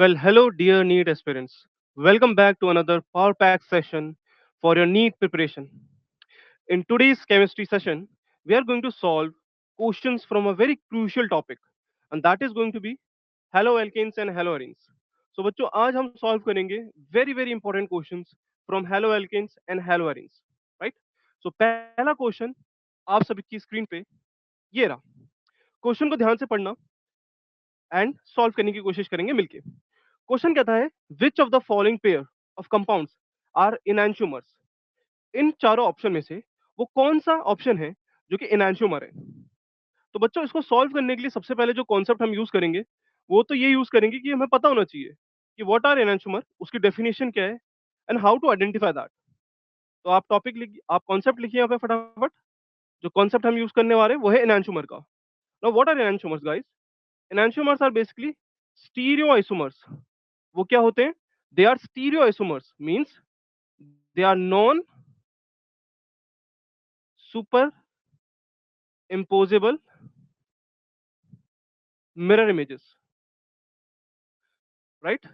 Well, hello, dear NEET aspirants. Welcome back to another Power Pack session for your NEET preparation. In today's chemistry session, we are going to solve questions from a very crucial topic, and that is going to be haloalkanes and haloarenes. So, बच्चों आज हम solve करेंगे very important questions from haloalkanes and haloarenes, right? So, पहला question आप सबकी screen पे ये रहा. क्वेश्चन को ध्यान से पढ़ना एंड सॉल्व करने की कोशिश करेंगे मिलके. क्वेश्चन कहता है which of the following pair of compounds are enantiomers. इन चारों ऑप्शन में से वो कौन सा ऑप्शन है जो कि इनैंशियोमर है. तो बच्चों इसको सॉल्व करने के लिए सबसे पहले जो कॉन्सेप्ट हम यूज करेंगे वो तो ये यूज करेंगे कि हमें पता होना चाहिए कि व्हाट आर इनैंशियोमर, उसकी डेफिनेशन क्या है and how to identify that. तो आप टॉपिक लिखिए, आप कॉन्सेप्ट लिखिए यहाँ पे फटाफट. जो कॉन्सेप्ट हम यूज करने वाले हैं वो है इनैंशियोमर का. Now what are enantiomers guys? Enantiomers are basically stereoisomers. वो क्या होते हैं? They are stereoisomers means they are non superimposable mirror images, right.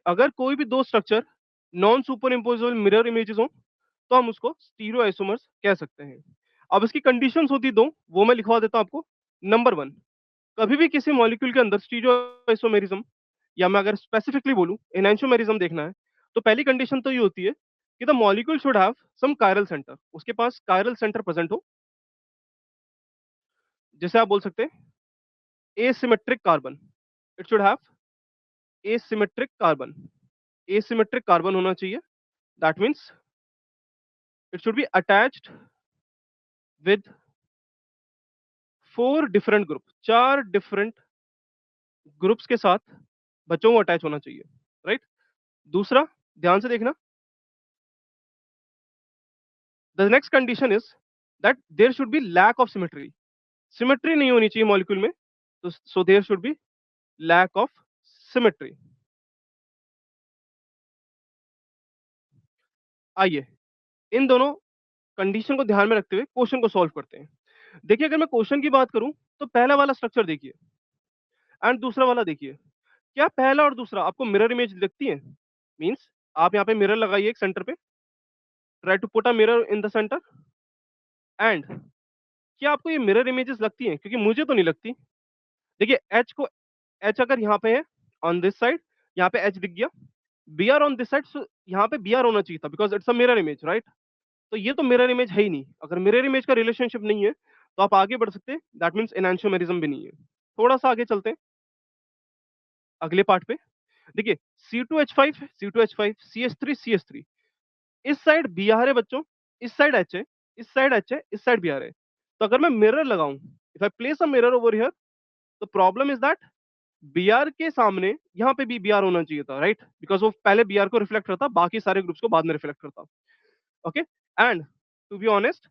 अगर कोई भी दो structure non superimposable mirror images हो तो हम उसको स्टीरियो आइसोमर्स कह सकते हैं. अब इसकी कंडीशंस होती दो, वो मैं लिखवा देता हूं आपको. नंबर वन, कभी भी किसी मॉलिक्यूल के अंदर स्टीरियो आइसोमेरिज्म या मैं अगर स्पेसिफिकली बोलूं एनैंशियोमेरिज्म देखना है तो पहली कंडीशन तो ये होती है कि the molecule should have some chiral centre. उसके पास कायरल सेंटर प्रेजेंट हो. जैसे आप बोल सकते हैं asymmetric carbon. It should have asymmetric carbon. Asymmetric carbon होना चाहिए. That means it should be attached with four different group. चार डिफरेंट ग्रुप्स के साथ बच्चों को अटैच होना चाहिए, राइट. दूसरा, ध्यान से देखना, the next condition is that there should be lack of symmetry. Symmetry नहीं होनी चाहिए मॉलिक्यूल में, तो so there should be lack of symmetry. आइए इन दोनों कंडीशन को ध्यान में रखते हुए क्वेश्चन को सॉल्व करते हैं. देखिए अगर मैं क्वेश्चन की बात करूं तो पहला वाला स्ट्रक्चर देखिए एंड दूसरा वाला देखिए. क्या पहला और दूसरा आपको मिरर इमेज दिखती है? मींस आप यहाँ पे मिरर लगाइए एक सेंटर पे. Try to put a mirror in the centre and क्या आपको ये मिरर इमेजेस लगती हैं? क्योंकि मुझे तो नहीं लगती. देखिए एच को, एच अगर यहाँ पे है ऑन दिस साइड, यहाँ पे एच दिख गया. B R on this side, so यहाँ पे बी आर होना चाहिए था because it's a mirror image, right. तो ये तो मिरर इमेज है ही नहीं. अगर मिरर इमेज का रिलेशनशिप नहीं है तो आप आगे बढ़ सकते हैं. दैट मीन्स एनांशियोमेरिज्म भी नहीं है. थोड़ा सा आगे चलते हैं अगले पार्ट पे. देखिए C2H5, C2H5, CH3, इस साइड बी आर है बच्चों, इस साइड एच है, इस साइड एच है, इस साइड बी आर है. तो अगर मैं मिरर लगाऊं, if I place a mirror over here, तो problem is that B R के सामने यहाँ पे भी बी आर होना चाहिए था, राइट. बिकॉज वो पहले बी आर को रिफ्लेक्ट करता, बाकी सारे ग्रुप्स को बाद में रिफ्लेक्ट करता. Okay. And to be honest,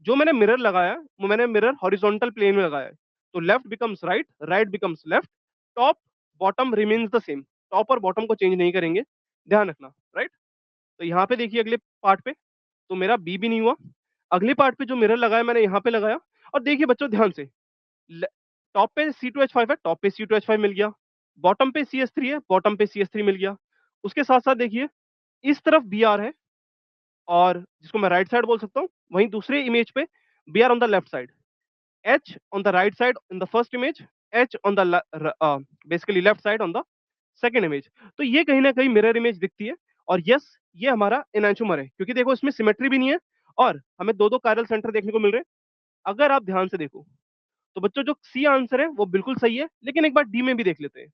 जो मैंने मिरर लगाया वो मैंने मिरर हॉरिजॉन्टल प्लेन में लगाया है. तो left becomes right, right becomes left, top bottom remains the same. Top और बॉटम को चेंज नहीं करेंगे, ध्यान रखना, राइट. तो यहाँ पे देखिए अगले पार्ट पे, तो मेरा बी भी नहीं हुआ. अगले पार्ट पे जो मिरर लगाया मैंने यहाँ पे लगाया. और देखिए बच्चों ध्यान से, टॉप पे C2H5 है, टॉप पे C2H5 मिल गया. बॉटम पे CH3 है, बॉटम पे CH3 मिल गया. उसके साथ साथ देखिए इस तरफ बी आर है, और जिसको मैं राइट साइड बोल सकता हूँ, वहीं दूसरे इमेज पे B R on the left side, H on the right side in the first image, H on the basically left side on the second image. तो ये कहीं ना कहीं मिरर इमेज दिखती है. और यस, ये हमारा एनांशियोमर है क्योंकि देखो इसमें सिमेट्री भी नहीं है और हमें दो दो कायरल सेंटर देखने को मिल रहे हैं. अगर आप ध्यान से देखो तो बच्चों जो सी आंसर है वो बिल्कुल सही है, लेकिन एक बार डी में भी देख लेते हैं.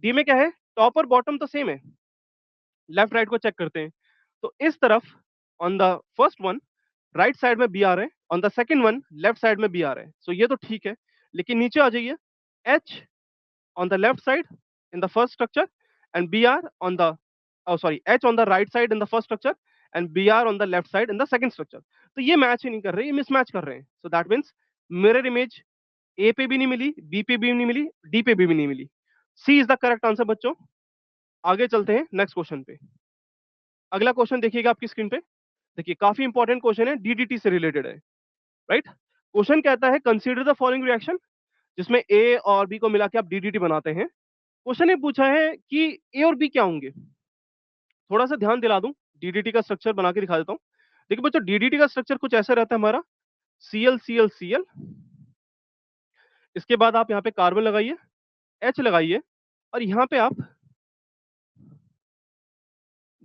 डी में क्या है? टॉप और बॉटम तो सेम है. लेफ्ट राइट को चेक करते हैं. तो इस तरफ on the first one right side में बी आ रहे हैं, on the second one left side में बी आ रहे हैं. सो ये तो ठीक है, लेकिन नीचे आ जाइए. H on the left side in the first structure and B R on the, sorry, H on the right side in the first structure and B R on the left side in the second structure. तो ये match ही नहीं कर रहे, ये mismatch कर रहे हैं. So that means mirror image A पे भी नहीं मिली, बी पे भी नहीं मिली, डी पे भी नहीं मिली. सी इज द करेक्ट आंसर बच्चों. आगे चलते हैं नेक्स्ट क्वेश्चन पे. अगला क्वेश्चन देखिएगा आपकी स्क्रीन पे. देखिए काफी इंपॉर्टेंट क्वेश्चन है, डीडीटी से रिलेटेड है, राइट. क्वेश्चन कहता है कंसीडर द फॉलोइंग रिएक्शन, जिसमें ए और बी को मिला के आप डीडीटी बनाते हैं. क्वेश्चन ये पूछा है कि ए और बी क्या होंगे? थोड़ा-सा ध्यान दिला दूँ, डीडीटी का स्ट्रक्चर बना के दिखा देता हूँ। देखिए बच्चों, डीडीटी का स्ट्रक्चर कुछ ऐसा रहता है हमारा, Cl Cl Cl, इसके बाद आप यहाँ पे कार्बन लगाइए, H लगाइए और यहाँ पे आप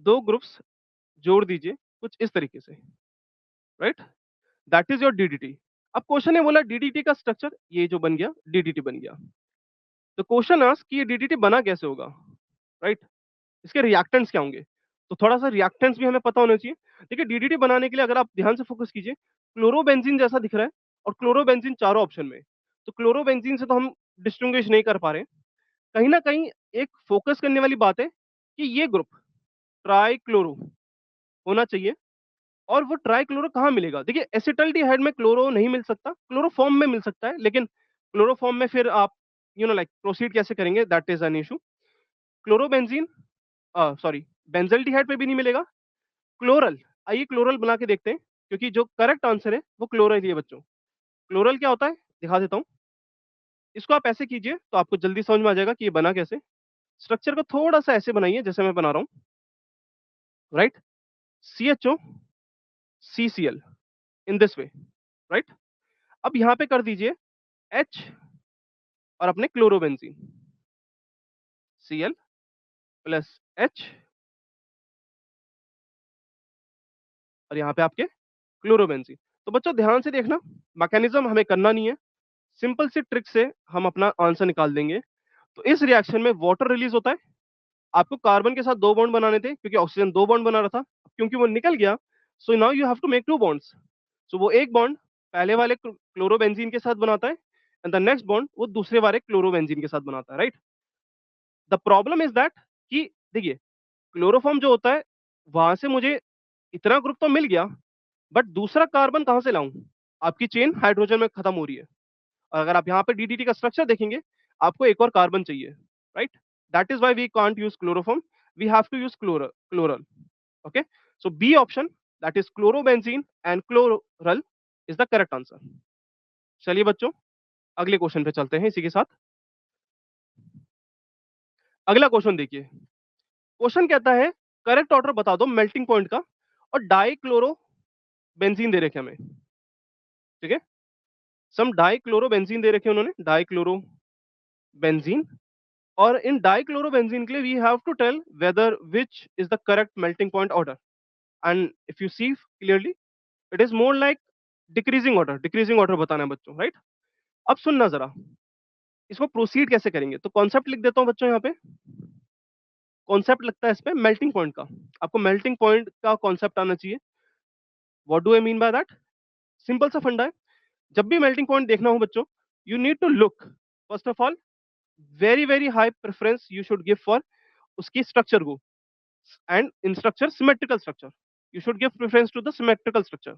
2 ग्रुप्स जोड़ दीजिए कुछ इस तरीके से, right? That is your DDT. अब क्वेश्चन ने बोला डीडीटी का स्ट्रक्चर ये जो बन गया, डीडीटी बन गया। तो क्वेश्चन आस्क्ड कि ये डीडीटी बना कैसे होगा, राइट? इसके रिएक्टेंट्स क्या होंगे? तो थोड़ा-सा रिएक्टेंट्स भी हमें पता होना चाहिए। देखिए डीडीटी बनाने के लिए अगर आप ध्यान से फोकस कीजिए, क्लोरोबेंजीन जैसा दिख रहा है और क्लोरोबेंजीन चारों ऑप्शन में है। तो क्लोरोबेंजीन से तो हम डिस्टिंग्विश नहीं कर पा रहे हैं। कहीं न कहीं एक फोकस करने वाली बात है कि ये ग्रुप ट्राइक्लोरो होना चाहिए और वो ट्राइक्लोरो कहाँ मिलेगा? देखिए एसिटल्डिहाइड में क्लोरो नहीं मिल सकता, क्लोरोफॉर्म में मिल सकता है, लेकिन क्लोरोफॉर्म में फिर आप लाइक प्रोसीड कैसे करेंगे, that is an issue. Chlorobenzene sorry, benzaldehyde पे भी नहीं मिलेगा। क्लोरल, आइए क्लोरल बना के देखते हैं, क्योंकि जो करेक्ट आंसर है वो क्लोरल ही है बच्चों। क्लोरल क्या होता है? दिखा देता हूँ। इसको आप ऐसे कीजिए तो आपको जल्दी समझ में आ जाएगा कि ये बना कैसे। स्ट्रक्चर को थोड़ा-सा ऐसे बनाइए जैसे मैं बना रहा हूँ, right? CHO, CCl in this way, right? अब यहाँ पे कर दीजिए H और अपने क्लोरोबेंजीन, Cl प्लस H और यहाँ पे आपके क्लोरोबेंजीन। तो बच्चों ध्यान से देखना, मैकेनिज्म हमें करना नहीं है, सिंपल सी ट्रिक से हम अपना आंसर निकाल देंगे। तो इस रिएक्शन में वाटर रिलीज होता है, आपको कार्बन के साथ 2 बॉन्ड बनाने थे क्योंकि ऑक्सीजन 2 बॉन्ड बना रहा था, क्योंकि वो निकल गया, so now you have to make 2 bonds. So वो एक बॉन्ड पहले वाले क्लोरोबेंजीन के साथ बनाता है एंड द नेक्स्ट बॉन्ड वो दूसरे वाले क्लोरोबेंजीन के साथ बनाता है, right? The problem is that कि देखिए क्लोरोफॉर्म जो होता है, वहां से मुझे इतना ग्रुप तो मिल गया, बट दूसरा कार्बन कहां से लाऊं? आपकी चेन हाइड्रोजन में खत्म हो रही है। और अगर आप यहाँ पे डीडीटी का स्ट्रक्चर देखेंगे, आपको एक और कार्बन चाहिए, right? That is why we can't use chloroform, we have to use chloral. Okay, so B option, that is chlorobenzene and chloral is the correct answer. चलिए बच्चों, अगले क्वेश्चन पे चलते हैं इसी के साथ। अगला क्वेश्चन देखिए, क्वेश्चन कहता है करेक्ट ऑर्डर बता दो मेल्टिंग पॉइंट का, और डाई क्लोरो बेंजीन दे रखे हमें, ठीक है? सम डाई क्लोरो बेंजीन दे रखे उन्होंने, डाई क्लोरो बेंजीन, और इन डाइक्लोरोबेंजीन के लिए we have to tell whether which is the correct melting point order, and if you see clearly it is more like decreasing order बताना है बच्चों, राइट? अब सुनना जरा, इसको प्रोसीड कैसे करेंगे, तो कॉन्सेप्ट लिख देता हूं बच्चों यहाँ पे। कॉन्सेप्ट लगता है इस पे मेल्टिंग पॉइंट का, आपको मेल्टिंग पॉइंट का कॉन्सेप्ट आना चाहिए। What do I mean by that? Simple सा फंडा है, जब भी मेल्टिंग पॉइंट देखना हो बच्चों, you need to look, first of all very very high preference you should give for उसकी स्ट्रक्चर को, and in structure symmetrical structure, you should give preference to the symmetrical structure.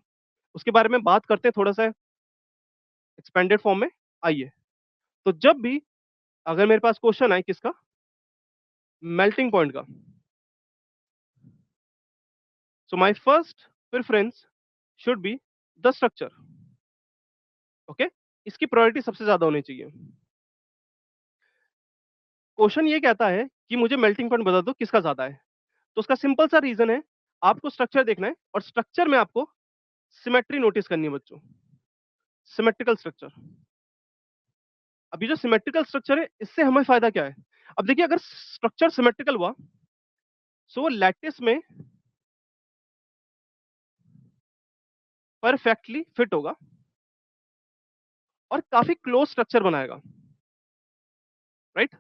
उसके बारे में बात करते हैं थोड़ा सा एक्सपेंडेड फॉर्म में, आइए। तो जब भी अगर मेरे पास क्वेश्चन आए किसका, मेल्टिंग पॉइंट का, so my first preference should be the structure, okay? इसकी प्रायोरिटी सबसे ज्यादा होनी चाहिए। क्वेश्चन ये कहता है कि मुझे मेल्टिंग पॉइंट बता दो किसका ज्यादा है, तो उसका सिंपल सा रीजन है, आपको स्ट्रक्चर देखना है और स्ट्रक्चर में आपको सिमेट्री नोटिस करनी है बच्चों, सिमेट्रिकल स्ट्रक्चर। अभी जो सिमेट्रिकल स्ट्रक्चर है, इससे हमें फायदा क्या है? अब देखिए अगर स्ट्रक्चर सिमेट्रिकल हुआ, सो लैटिस में परफेक्टली फिट होगा और काफी क्लोज स्ट्रक्चर बनाएगा, राइट?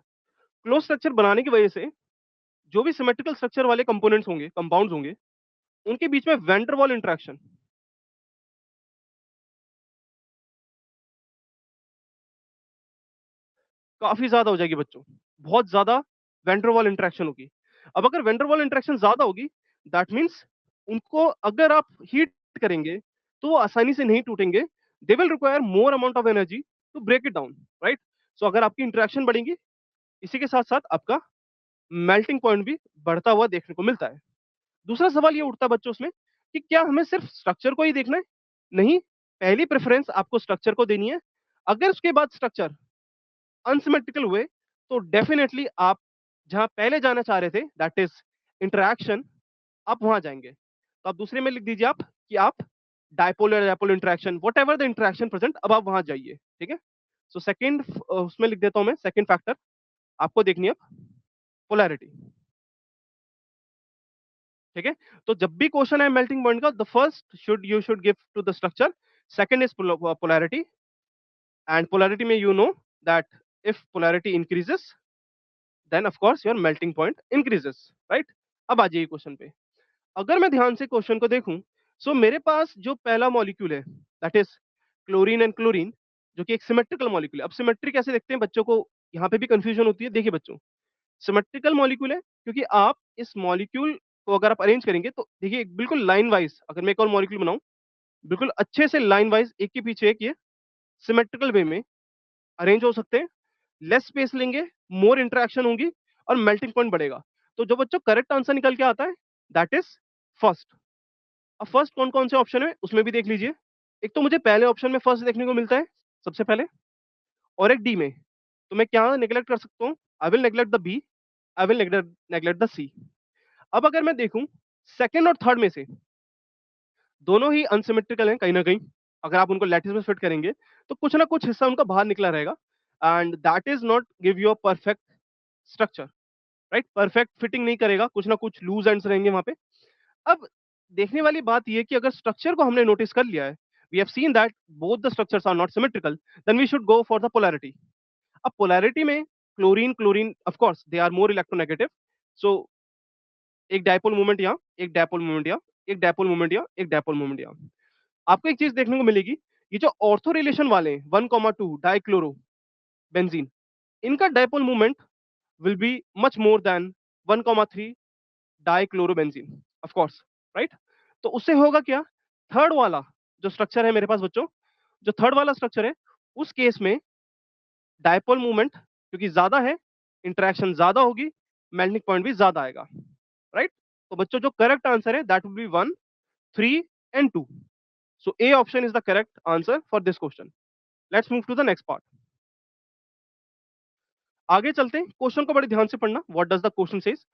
क्लोज स्ट्रक्चर बनाने की वजह से जो भी सिमेट्रिकल स्ट्रक्चर वाले कंपोनेंट्स होंगे, कंपाउंड्स होंगे, उनके बीच में वैन वॉल इंटरेक्शन काफी ज्यादा हो जाएगी बच्चों, बहुत ज्यादा वैन वॉल इंटरेक्शन होगी। अब अगर वैन वॉल इंटरेक्शन ज्यादा होगी, दैट मीन्स उनको अगर आप हीट करेंगे तो वो आसानी से नहीं टूटेंगे, they will require more amount of energy to break it down, right? So अगर आपकी इंटरेक्शन बढ़ेंगी, इसी के साथ साथ आपका मेल्टिंग पॉइंट भी बढ़ता हुआ देखने को मिलता है। दूसरा सवाल ये उठता है बच्चों उसमें कि क्या हमें सिर्फ स्ट्रक्चर को ही देखना है? नहीं, पहली प्रेफरेंस आपको स्ट्रक्चर को देनी है। अगर उसके बाद स्ट्रक्चर अनसिमेट्रिकल हुए, तो डेफिनिटली आप जहाँ पहले जाना चाह रहे थे दैट इज़ इंटरैक्शन, आप वहाँ जाएँगे। तो आप दूसरे में लिख दीजिए आप कि आप डायपोल या dipole interaction whatever the interaction present, अब आप वहाँ जाइए, ठीक है? सो सेकंड उसमें लिख देता हूँ मैं, सेकंड फैक्टर आपको देखनी है अब पोलैरिटी, ठीक है? तो जब भी क्वेश्चन है मेल्टिंग पॉइंट का, the first you should give to the structure, second is polarity, and polarity में you know that if polarity increases then of course your melting point increases, right? अब आ जाइए क्वेश्चन पे। अगर मैं ध्यान से क्वेश्चन को देखूं, सो मेरे पास जो पहला मॉलिक्यूल है that is chlorine and chlorine, जो कि एक सिमेट्रिकल मॉलिक्यूल है। अब सिमेट्री कैसे देखते हैं बच्चों को, यहाँ पे भी कंफ्यूजन होती है। देखिए बच्चों, सिमेट्रिकल मॉलिक्यूल है क्योंकि आप इस मॉलिक्यूल को अगर आप अरेंज करेंगे तो देखिए बिल्कुल लाइन वाइज, अगर मैं एक और मॉलिक्यूल बनाऊं बिल्कुल अच्छे से लाइन वाइज एक के पीछे एक ये सिमेट्रिकल वे में अरेंज हो सकते हैं। लेस स्पेस लेंगे, मोर इंटरेक्शन होंगी और मेल्टिंग पॉइंट बढ़ेगा। तो जो बच्चों करेक्ट आंसर निकल के आता है दैट इज फर्स्ट। अब फर्स्ट कौन कौन से ऑप्शन है उसमें भी देख लीजिए। एक तो मुझे पहले ऑप्शन में फर्स्ट देखने को मिलता है सबसे पहले, और एक डी में। तो मैं क्या नेग्लेक्ट कर सकता हूँ? I will neglect the B, I will neglect the C. अब अगर मैं देखूं सेकंड और थर्ड में से दोनों ही अनसिमेट्रिकल हैं कहीं ना कहीं। अगर आप उनको लैटिस में फिट करेंगे तो कुछ ना कुछ हिस्सा उनका बाहर निकला रहेगा, and that is not give you a perfect structure, right? Perfect fitting नहीं करेगा, कुछ ना कुछ लूज एंड्स रहेंगे वहां पे। अब देखने वाली बात ये है कि अगर स्ट्रक्चर को हमने नोटिस कर लिया है, we have seen that both the structures are not symmetrical, then we should go for the polarity. अब पोलैरिटी में chlorine chlorine of course they are more electronegative, so एक डायपोल मूवमेंट यहाँ, एक डायपोल मूवमेंट यहाँ, एक dipole movement यहाँ, एक dipole movement यहाँ। आपको एक चीज देखने को मिलेगी, ये जो ऑर्थो रिलेशन वाले 1,2 डाइक्लोरो बेंजीन, इनका dipole movement will be much more than 1,3 dichlorobenzene of course, right? तो उससे होगा क्या, थर्ड वाला जो स्ट्रक्चर है मेरे पास बच्चों, जो थर्ड वाला स्ट्रक्चर है उस केस में डायपोल मूवमेंट क्योंकि ज्यादा है, इंटरेक्शन ज्यादा होगी, मेल्टिंग पॉइंट भी ज्यादा आएगा, राइट? तो बच्चों जो करेक्ट आंसर है that will be 1, 3 and 2। So A option is the correct answer for this question. Let's move to the next part. आगे चलते हैं, क्वेश्चन को बड़े ध्यान से पढ़ना। What does the question says?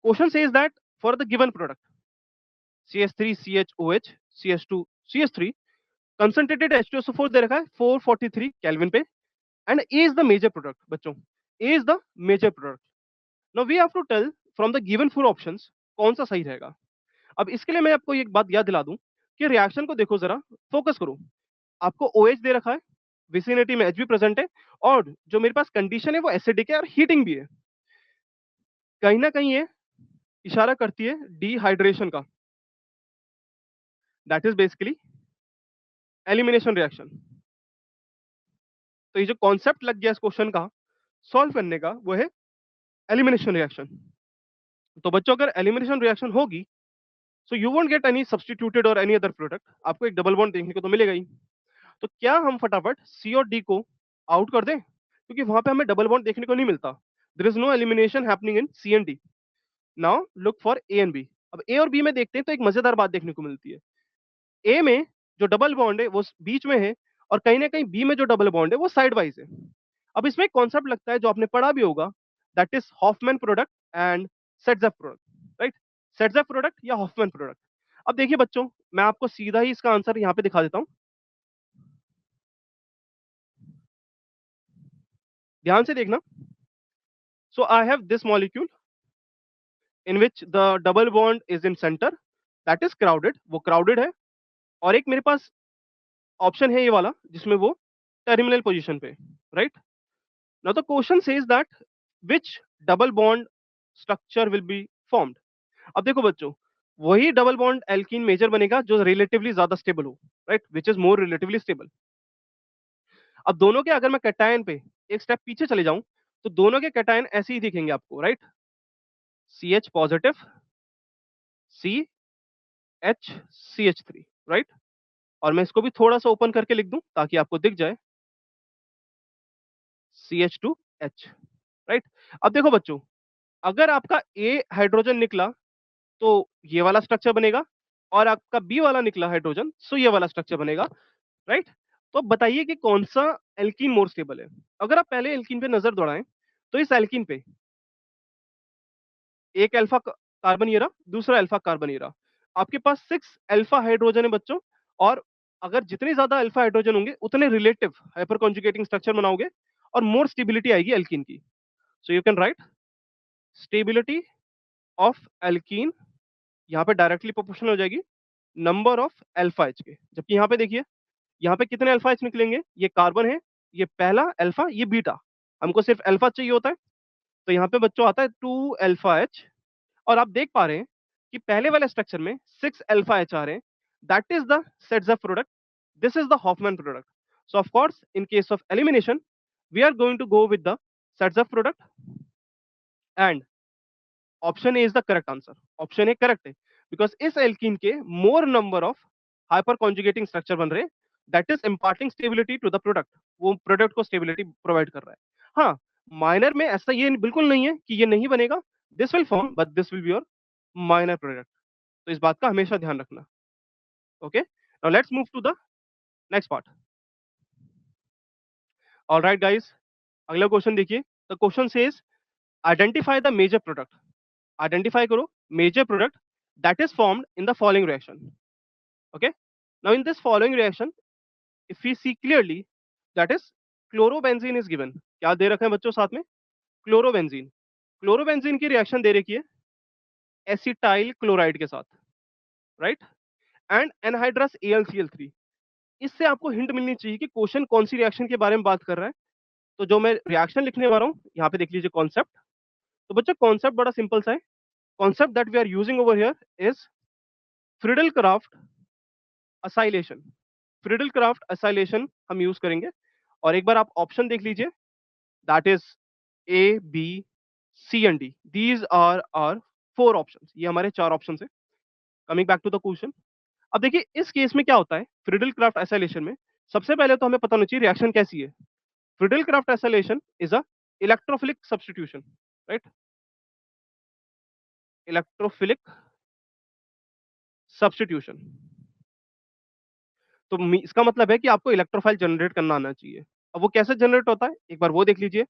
Question says that for the given product CH3 CHOH CH2 CH3 concentrated H2SO4 दे रखा है 443 केल्विन पे, and A is the major product. बच्चों A is the major product. Now we have to tell from the given four options कौन सा सही रहेगा। अब इसके लिए मैं आपको एक बात याद दिला दूं कि रिएक्शन को देखो जरा, फोकस करो। आपको OH दे रखा है, विसिनिटी में H भी प्रेजेंट है, और जो मेरे पास कंडीशन है वो एसिडिक है और हीटिंग भी है। कहीं ना कहीं ये इशारा करती है डिहाइड्रेशन का, that is basically elimination reaction. तो ये जो कॉन्सेप्ट लग गया इस क्वेश्चन का सॉल्व करने का वो है एलिमिनेशन रिएक्शन। तो बच्चों अगर एलिमिनेशन रिएक्शन होगी so you won't get any substituted और एनी अदर प्रोडक्ट, आपको एक डबल बॉन्ड देखने को तो मिलेगा ही। तो क्या हम फटाफट सी और डी को आउट कर दें, क्योंकि वहां पे हमें डबल बॉन्ड देखने को नहीं मिलता। There is no elimination happening in C and D. Now look for A and B. अब ए और बी में देखते हैं तो एक मजेदार बात देखने को मिलती है। ए में जो डबल बॉन्ड है वो बीच में है, और कहीं ना कहीं बी में जो डबल बॉन्ड है वो साइड वाइज है। अब इसमें एक कॉन्सेप्ट लगता है जो आपने पढ़ा भी होगा, that is Hofmann product and Saytzeff product, right? Saytzeff product या हॉफमैन प्रोडक्ट। अब देखिए बच्चों, मैं आपको सीधा ही इसका आंसर यहाँ पे दिखा देता हूँ, ध्यान से देखना। So I have this molecule in which the double bond is in centre, that is crowded, वो क्राउडेड है। और एक मेरे पास ऑप्शन है ये वाला जिसमें वो टर्मिनल पोजीशन पे, right? Now the question says that which double bond structure will be formed. अब देखो बच्चों, वही डबल बॉन्ड एल्कीन मेजर बनेगा जो रिलेटिवली ज्यादा स्टेबल हो, right? Which is more relatively stable. अब दोनों के अगर मैं कैटायन पे एक स्टेप पीछे चले जाऊं तो दोनों के कैटायन ऐसे ही दिखेंगे आपको, right? CH positive, CH3, right? और मैं इसको भी थोड़ा सा ओपन करके लिख दूं ताकि आपको दिख जाए, CH2H, राइट? अब देखो बच्चों, अगर आपका A हाइड्रोजन निकला तो ये वाला स्ट्रक्चर बनेगा, और आपका बी वाला निकला हाइड्रोजन सो ये वाला स्ट्रक्चर बनेगा, राइट? तो बताइए कि कौन सा एल्कीन मोर स्टेबल है। अगर आप पहले एल्कीन पे नजर दौड़ाएं तो इस एल्कीन पे एक अल्फा कार्बन ये रहा, दूसरा अल्फा कार्बन ये रहा। आपके पास 6 अल्फा हाइड्रोजन है बच्चों, और अगर जितने ज्यादा अल्फा हाइड्रोजन होंगे उतने रिलेटिव हाइपर कॉन्जुगेटिंग स्ट्रक्चर बनाओगे और मोर स्टेबिलिटी आएगी एल्कीन की। So you can write stability of alkene यहाँ पे डायरेक्टली प्रोपोर्शनल हो जाएगी नंबर ऑफ अल्फा एच के। जबकि यहाँ पे देखिए, यहाँ पे कितने अल्फा एच निकलेंगे, ये कार्बन है, ये पहला अल्फा, ये बीटा, हमको सिर्फ अल्फा चाहिए होता है, तो यहाँ पे बच्चों आता है 2 अल्फा एच। और आप देख पा रहे हैं कि पहले वाले स्ट्रक्चर में 6 अल्फा एच आ रहे हैं, that is the Saytzeff product, this is the Hofmann product. So of course in case of elimination we are going to go with the Saytzeff product, and option A is the correct answer. Option A correct है because इस alkene के more number of hyper conjugating structure बन रहे हैं, that is imparting stability to the product, वो product को stability provide कर रहा है। हाँ, माइनर में ऐसा ये बिल्कुल नहीं है कि ये नहीं बनेगा, this will form but this will be your minor product. तो इस बात का हमेशा ध्यान रखना। Okay, now let's move to the next part. Alright guys, अगला क्वेश्चन देखिए। The question says identify the major product. Identify करो major product that is formed in the following reaction. Okay, now in this following reaction if we see clearly, that is chlorobenzene is given. क्या दे रखा है बच्चों साथ में? Chlorobenzene. Chlorobenzene की reaction दे रखी है एसिटाइल क्लोराइड के साथ, राइट, एंड एनहाइड्रस AlCl3। इससे आपको हिंट मिलनी चाहिए कि क्वेश्चन कौन सी रिएक्शन के बारे में बात कर रहा है। तो जो मैं रिएक्शन लिखने वाला हूँ यहाँ पे देख लीजिए कॉन्सेप्ट। तो बच्चों कॉन्सेप्ट बड़ा सिंपल सा है। Concept that we are using over here is Friedel Crafts acylation. Friedel Crafts acylation हम यूज करेंगे, और एक बार आप ऑप्शन देख लीजिए, that is A B C and D, these are are 4 options. ये हमारे 4 ऑप्शन है। Coming back to the question, अब देखिए इस केस में क्या होता है फ्रिडल क्राफ्ट एसाइलेशन में। सबसे पहले तो हमें पता होना चाहिए रिएक्शन कैसी है। Friedel Crafts acylation is a electrophilic substitution, right, electrophilic substitution. तो इसका मतलब है कि आपको इलेक्ट्रोफाइल जनरेट करना आना चाहिए। अब वो कैसे जनरेट होता है एक बार वो देख लीजिए।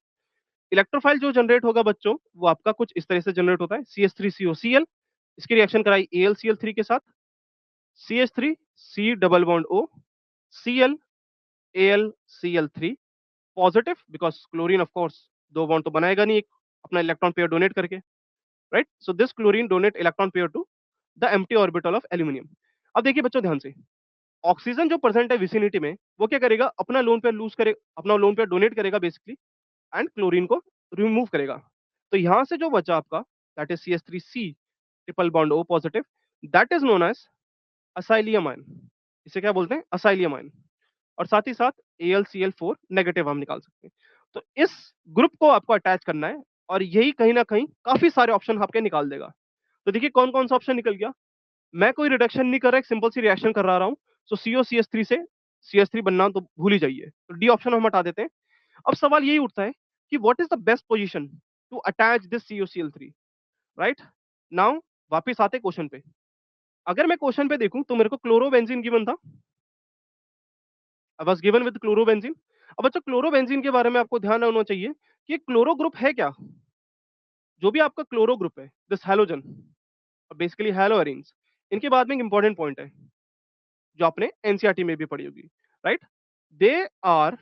इलेक्ट्रोफाइल जो जनरेट होगा बच्चों, वो आपका कुछ इस तरह से जनरेट होता है, CH3COCl, इसकी रिएक्शन कराई AlCl3 के साथ, CH3 C double bond O, Cl AlCl3 positive, because chlorine of course 2 bond तो बनाएगा नहीं एक अपना इलेक्ट्रॉन पेयर डोनेट करके, right. So this chlorine donate electron pair to the empty orbital of aluminium. अब देखिए बच्चों ध्यान से, ऑक्सीजन जो प्रेजेंट है विसिनिटी में, वो क्या करेगा, अपना लोन पेयर लूज करे, अपना लोन पेयर डोनेट करेगा बेसिकली, एंड क्लोरीन को रिमूव करेगा। तो यहां से जो बचा आपका, that is CH3C triple bond O positive, that is known as acylium ion. इसे क्या बोलते हैं? Acylium ion. और साथ ही साथ AlCl4 नेगेटिव हम निकाल सकते हैं। तो इस ग्रुप को आपको अटैच करना है, और यही कहीं ना कहीं काफी सारे ऑप्शन आपके निकाल देगा। तो देखिए कौन कौन सा ऑप्शन निकल गया। मैं कोई रिडक्शन नहीं कर रहा, एक सिंपल सी रिएक्शन कर रहा हूं। सो COCH3 से CH3 बनना तो भूल ही जाइए, तो डी ऑप्शन हम हटा देते हैं। अब सवाल यही उठता है कि what is the best position to attach this COCl3, right. Now वापस आते क्वेश्चन पे। अगर मैं क्वेश्चन पे देखूं तो मेरे को क्लोरोबेंजीन गिवन था, I was given with chlorobenzene. अब बच्चों क्लोरोबेंजीन के बारे में आपको ध्यान होना चाहिए कि क्लोरो ग्रुप है क्या। जो भी आपका क्लोरो ग्रुप है, this halogen, basically hello arenes, इनके बाद में एक इंपॉर्टेंट पॉइंट है जो आपने एनसीईआरटी में भी पढ़ी होगी, right. They are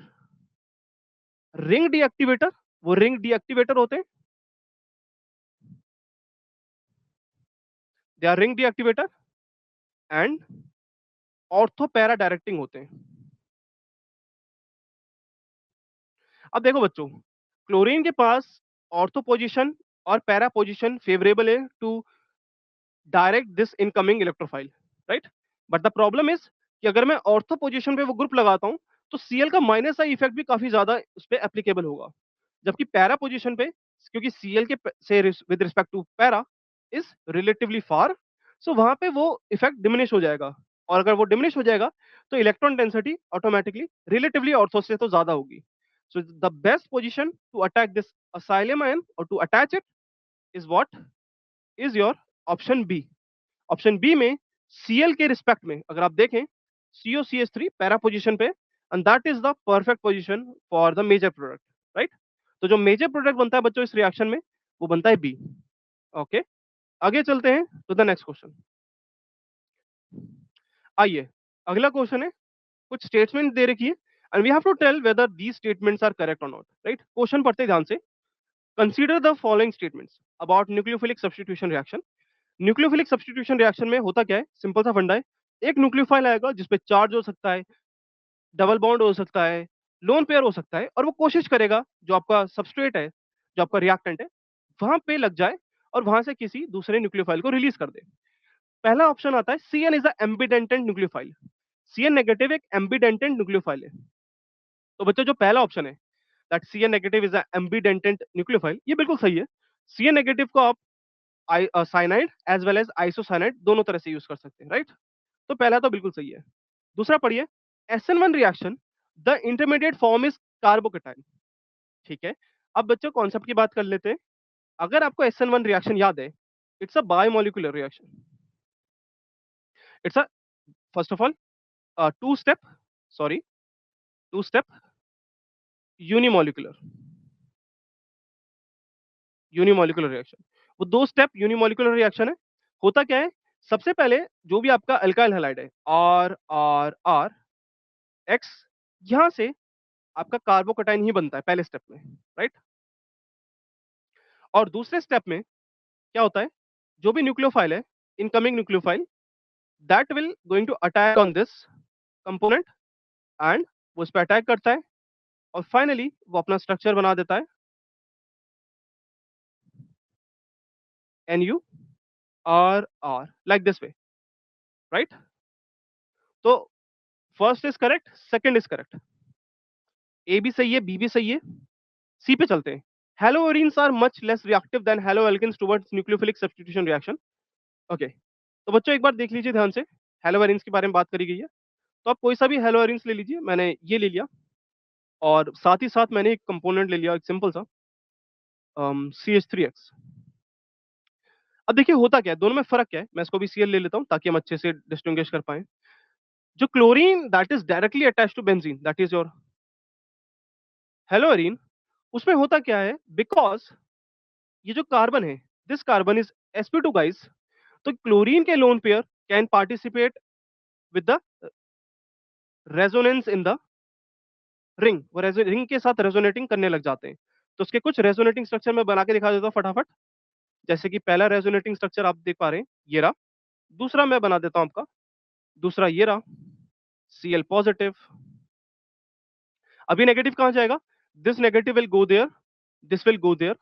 ring deactivator, वो रिंग डीएक्टिवेटर होते हैं, they are ring deactivator and ortho para directing होते हैं। अब देखो बच्चों, क्लोरीन के पास ऑर्थो पोजीशन और पैरा पोजीशन फेवरेबल है to direct this incoming electrophile, right. But the problem is कि अगर मैं ऑर्थो पोजीशन पे वो ग्रुप लगाता हूं तो Cl का माइनस आई इफेक्ट भी काफी ज्यादा उस पर एप्लीकेबल होगा। जबकि पैरा पोजीशन पे, क्योंकि Cl के से with respect to para is relatively far, so वहां पे वो इफेक्ट डिमिनिश हो जाएगा। और अगर वो डिमिनिश हो जाएगा तो electron density automatically relatively ortho से तो ज्यादा होगी। So the best position to attack this acylium ion और to attach it is what, is your option B. Option B में Cl के रिस्पेक्ट में अगर आप देखें, COCH3 पैरा पोजीशन पे, and that is the perfect position for the major product, right. तो जो मेजर प्रोडक्ट बनता है बच्चों इस रिएक्शन में, वो बनता है बी। ओके, आगे चलते हैं टू द नेक्स्ट क्वेश्चन। आइए, अगला क्वेश्चन है, कुछ स्टेटमेंट दे रखी है and we have to tell whether these statements are correct और नॉट, राइट? क्वेश्चन पढ़ते हैं ध्यान से। Consider the following statements about nucleophilic substitution reaction. Nucleophilic substitution reaction में होता क्या है? सिंपल सा फंडा है। एक न्यूक्लियोफाइल आएगा जिसपे चार्ज हो सकता है, डबल बॉन्ड हो सकता है, लोन पेयर हो सकता है, और वो कोशिश करेगा जो आपका सबस्ट्रेट है, जो आपका रिएक्टेंट है, वहां पे लग जाए और वहां से किसी दूसरे न्यूक्लियोफाइल को रिलीज कर दे। पहला ऑप्शन आता है CN is a ambidentate nucleophile. CN negative एक एम्बिडेंटेंट न्यूक्लियोफाइल है। तो बच्चों जो पहला ऑप्शन है that CN negative is a ambidentate nucleophile, ये बिल्कुल सही है। CN नेगेटिव को आप cyanide as well as isocyanide दोनों तरह से यूज कर सकते हैं, राइट? तो पहला तो बिल्कुल सही है। दूसरा पढ़िए, SN1 reaction the intermediate form is carbocation. ठीक है, अब बच्चों कॉन्सेप्ट की बात कर लेते हैं। अगर आपको SN1 रिएक्शन याद है, it's a biomolecular reaction. It's a first of all two step, sorry, two step unimolecular, unimolecular reaction. वो दो स्टेप यूनिमोलिकुलर रिएक्शन है। होता क्या है? सबसे पहले जो भी आपका अल्काइल हैलाइड है, आर आर आर एक्स, यहां से आपका कार्बोकेटाइन ही बनता है पहले स्टेप में, राइट? और दूसरे स्टेप में क्या होता है? जो भी न्यूक्लियोफाइल है, incoming nucleophile, that will going to attack on this component and वो इस पे अटैक करता है और फाइनली वो अपना स्ट्रक्चर बना देता है NuRR, like this way, right? तो first is correct, second is correct, A भी सही है, बी भी सही है। सी पे चलते हैं। Haloarenes are much less reactive than haloalkanes towards nucleophilic substitution reaction. Okay, तो बच्चों एक बार देख लीजिए ध्यान से, हेलोअरीन्स के बारे में बात करी गई है। तो आप कोई सा भी हेलोअरीन्स ले लीजिए, मैंने ये ले लिया, और साथ ही साथ मैंने एक कंपोनेंट ले लिया, एक सिंपल सा CH3X। अब देखिए होता क्या है, दोनों में फर्क क्या है, मैं इसको भी Cl ले लेता हूं ताकि हम अच्छे से डिस्टिंग्विश कर पाए। जो chlorine that is directly attached to benzene, that is your haloarene, उसमें होता क्या है, बिकॉज ये जो कार्बन है, this carbon is sp2 guys. तो क्लोरीन के lone pair can participate with the resonance in the ring, वो रिंग के साथ रेजोनेटिंग करने लग जाते हैं। तो उसके कुछ रेजोनेटिंग स्ट्रक्चर मैं बना के दिखा देता हूं फटाफट। जैसे कि पहला रेजोनेटिंग स्ट्रक्चर आप देख पा रहे हैं, ये रहा। दूसरा मैं बना देता हूं आपका, दूसरा ये रहा, Cl पॉजिटिव। अभी नेगेटिव कहां जाएगा? This negative will go there, this will go there,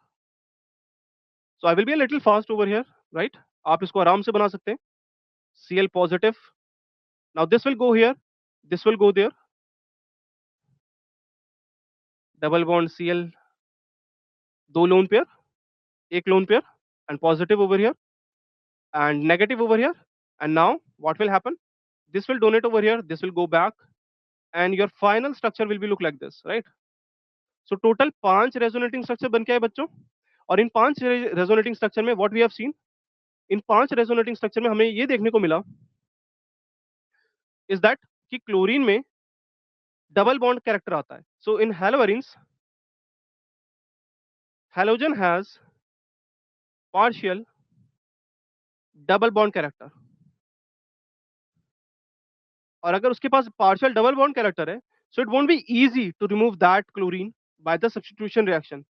so I will be a little fast over here, right? आप इसको आराम से बना सकते हैं। Cl positive, now this will go here, this will go there, double bond Cl, दो lone pair, एक lone pair, and positive over here and negative over here. And now what will happen? This will donate over here, this will go back, and your final structure will be look like this, right? So total 5 resonating structure बन के आए बच्चों। और इन 5 resonating structure में what we have seen, in 5 resonating structure में हमें ये देखने को मिला is that कि क्लोरीन में डबल बॉन्ड कैरेक्टर आता है। सो इन हेलोअरीन्स, halogen has partial double bond character, और अगर उसके पास पार्शियल डबल बॉन्ड कैरेक्टर है, so it won't be easy to remove that chlorine by the substitution reaction.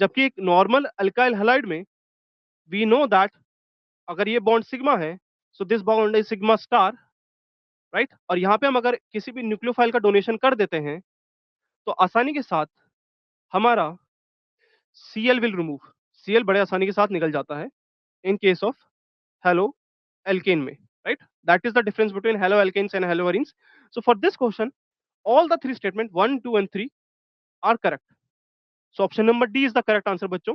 जबकि एक नॉर्मल अल्काइल हैलाइड में वी नो दैट अगर ये बॉन्ड सिग्मा है, so this bond is sigma star, right? और यहाँ पे हम अगर किसी भी न्यूक्लियोफाइल का डोनेशन कर देते हैं, तो आसानी के साथ हमारा Cl विल रिमूव, Cl बड़े आसानी के साथ निकल जाता है in case of halo alkane में, right? That is the difference between haloalkanes and haloarenes. So for this question, all the three statement 1, 2 and 3 are correct. So option number D is the correct answer बच्चों।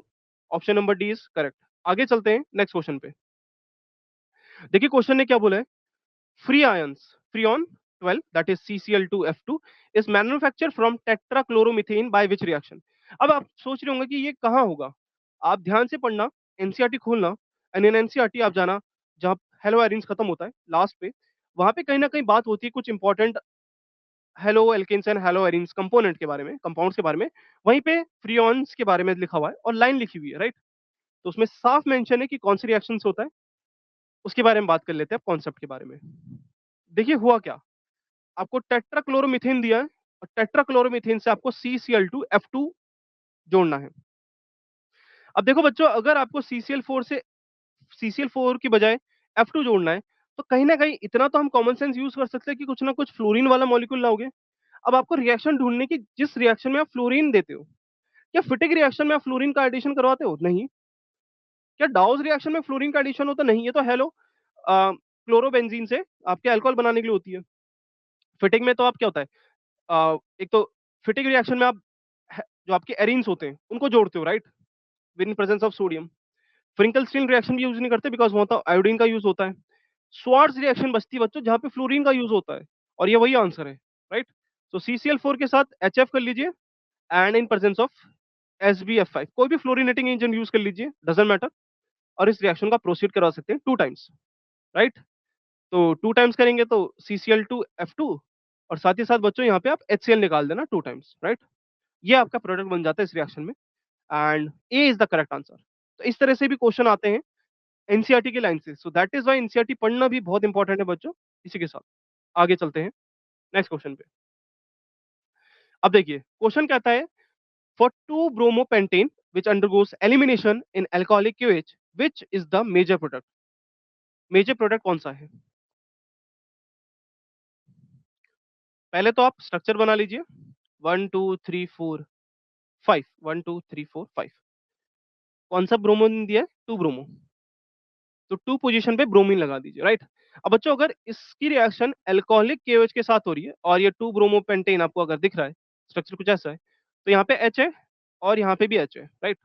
Option number D is correct. आगे चलते हैं next question पे। देखिए question ने क्या बोला है, free ions, freon 12 that is CCl2F2 is manufactured from tetrachloromethane by which reaction? अब आप सोच रहे होंगे कि ये कहाँ होगा। आप ध्यान से पढ़ना, एनसीईआरटी खोलना, एंड इन एनसीईआरटी आप जाना जहाँ हेलो एरिन्स खत्म होता है लास्ट पे, वहां पे कहीं ना कहीं बात होती है कुछ important haloalkanes and haloarenes component के बारे में, कंपाउंड्स के बारे में, वहीं पे फ्रीऑन्स के बारे में लिखा हुआ है और लाइन लिखी हुई है, राइट? तो उसमें साफ मेंशन है कि कौन सी रिएक्शंस होता है, उसके बारे में बात कर लेते हैं कॉन्सेप्ट के बारे में। देखिए हुआ क्या, आपको टेट्राक्लोरोमीथेन दिया है और टेट्राक्लोरोमीथेन से आपको CCl2 F2 जोड़ना है। अब देखो बच्चों, अगर आपको CCl4 की बजाय F2 जोड़ना है, तो कहीं न कहीं इतना तो हम कॉमन सेंस यूज़ कर सकते हैं कि कुछ ना कुछ फ्लोरीन वाला मॉलिक्यूल लाओगे। अब आपको रिएक्शन ढूँढनी है कि जिस रिएक्शन में आप फ्लोरीन देते हो, क्या फिटिक रिएक्शन में आप फ्लोरीन का एडिशन करवाते हो? नहीं। क्या डाउस रिएक्शन में फ्लोरीन का एडिशन होता है? नहीं, ये तो क्लोरोबेंजीन से आपके अल्कोहल बनाने के लिए होती है। फिटिक में तो आप क्या होता है, एक तो फिटिक रिएक्शन में आप जो आपके एरीन्स होते हैं, उनको जोड़ते हो, right? With in presence of sodium. Finkelstein reaction भी यूज़ नहीं करते बिकॉज़ वहाँ तो आयोडीन का यूज़ होता है। स्वार्ट्ज़ रिएक्शन बचती है बच्चों, जहाँ पे फ्लोरीन का यूज़ होता है और ये वही आंसर है, राइट? तो CCl4 के साथ HF कर लीजिए and in presence of SbF5 कोई भी फ्लोरीनेटिंग एजेंट यूज़ कर लीजिए, डज़न्ट मैटर, और इस रिएक्शन को आप प्रोसीड करवा सकते हैं 2 टाइम्स, राइट? तो 2 टाइम्स करेंगे तो CCl2F2 और साथ ही साथ बच्चों यहाँ पे आप HCl निकाल देना 2 टाइम्स, राइट? ये आपका प्रोडक्ट बन जाता है इस रिएक्शन में and A is the correct answer. तो इस तरह से भी क्वेश्चन आते हैं एनसीईआरटी की लाइन से। So that is why NCERT पढ़ना भी बहुत इंपॉर्टेंट है बच्चों। इसी के साथ आगे चलते हैं नेक्स्ट क्वेश्चन पे। अब देखिए क्वेश्चन कहता है for 2 bromopentane which undergoes elimination in alcoholic QH which is the major product? Major product कौन-सा है? पहले तो आप स्ट्रक्चर बना लीजिए 1 2 3 4 5 1 2 3 4 5 कौन सा ब्रोमीन दिया है? 2 ब्रोमो। तो 2 पोजीशन पे ब्रोमीन लगा दीजिए, राइट? अब बच्चों अगर इसकी रिएक्शन अल्कोहलिक KOH के साथ हो रही है और ये 2 ब्रोमोपेंटेन आपको अगर दिख रहा है, स्ट्रक्चर कुछ ऐसा है, तो यहाँ पे H है और यहाँ पे भी H है, राइट?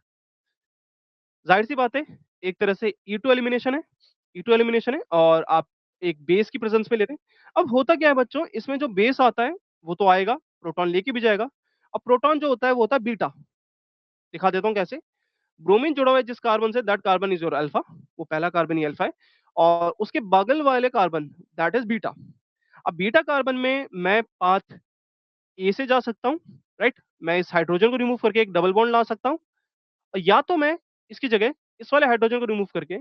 ज़ाहिर-सी बात है, एक तरह से E2 एलिमिनेशन है और आप एक बेस की प्रेज़ेंस में ले रहे हैं। अब होता क्या है बच्चों, इसमें जो बेस आता है, वो तो आएगा, प्रोटॉन लेके भी जाएगा। अब प्रोटॉन जो होता है, वो होता है बीटा। दिखा देता हूँ कैसे? ब्रोमीन जुड़ा हुआ है जिस carbon say that carbon is your alpha, वो पहला कार्बन ही अल्फा है और उसके बगल वाले कार्बन दैट इज़ बीटा। अब बीटा कार्बन में मैं पाथ ए से जा सकता हूँ, राइट? मैं इस हाइड्रोजन को रिमूव करके एक डबल बॉन्ड ला सकता हूँ या तो मैं इसकी जगह इस वाले हाइड्रोजन को रिमूव करके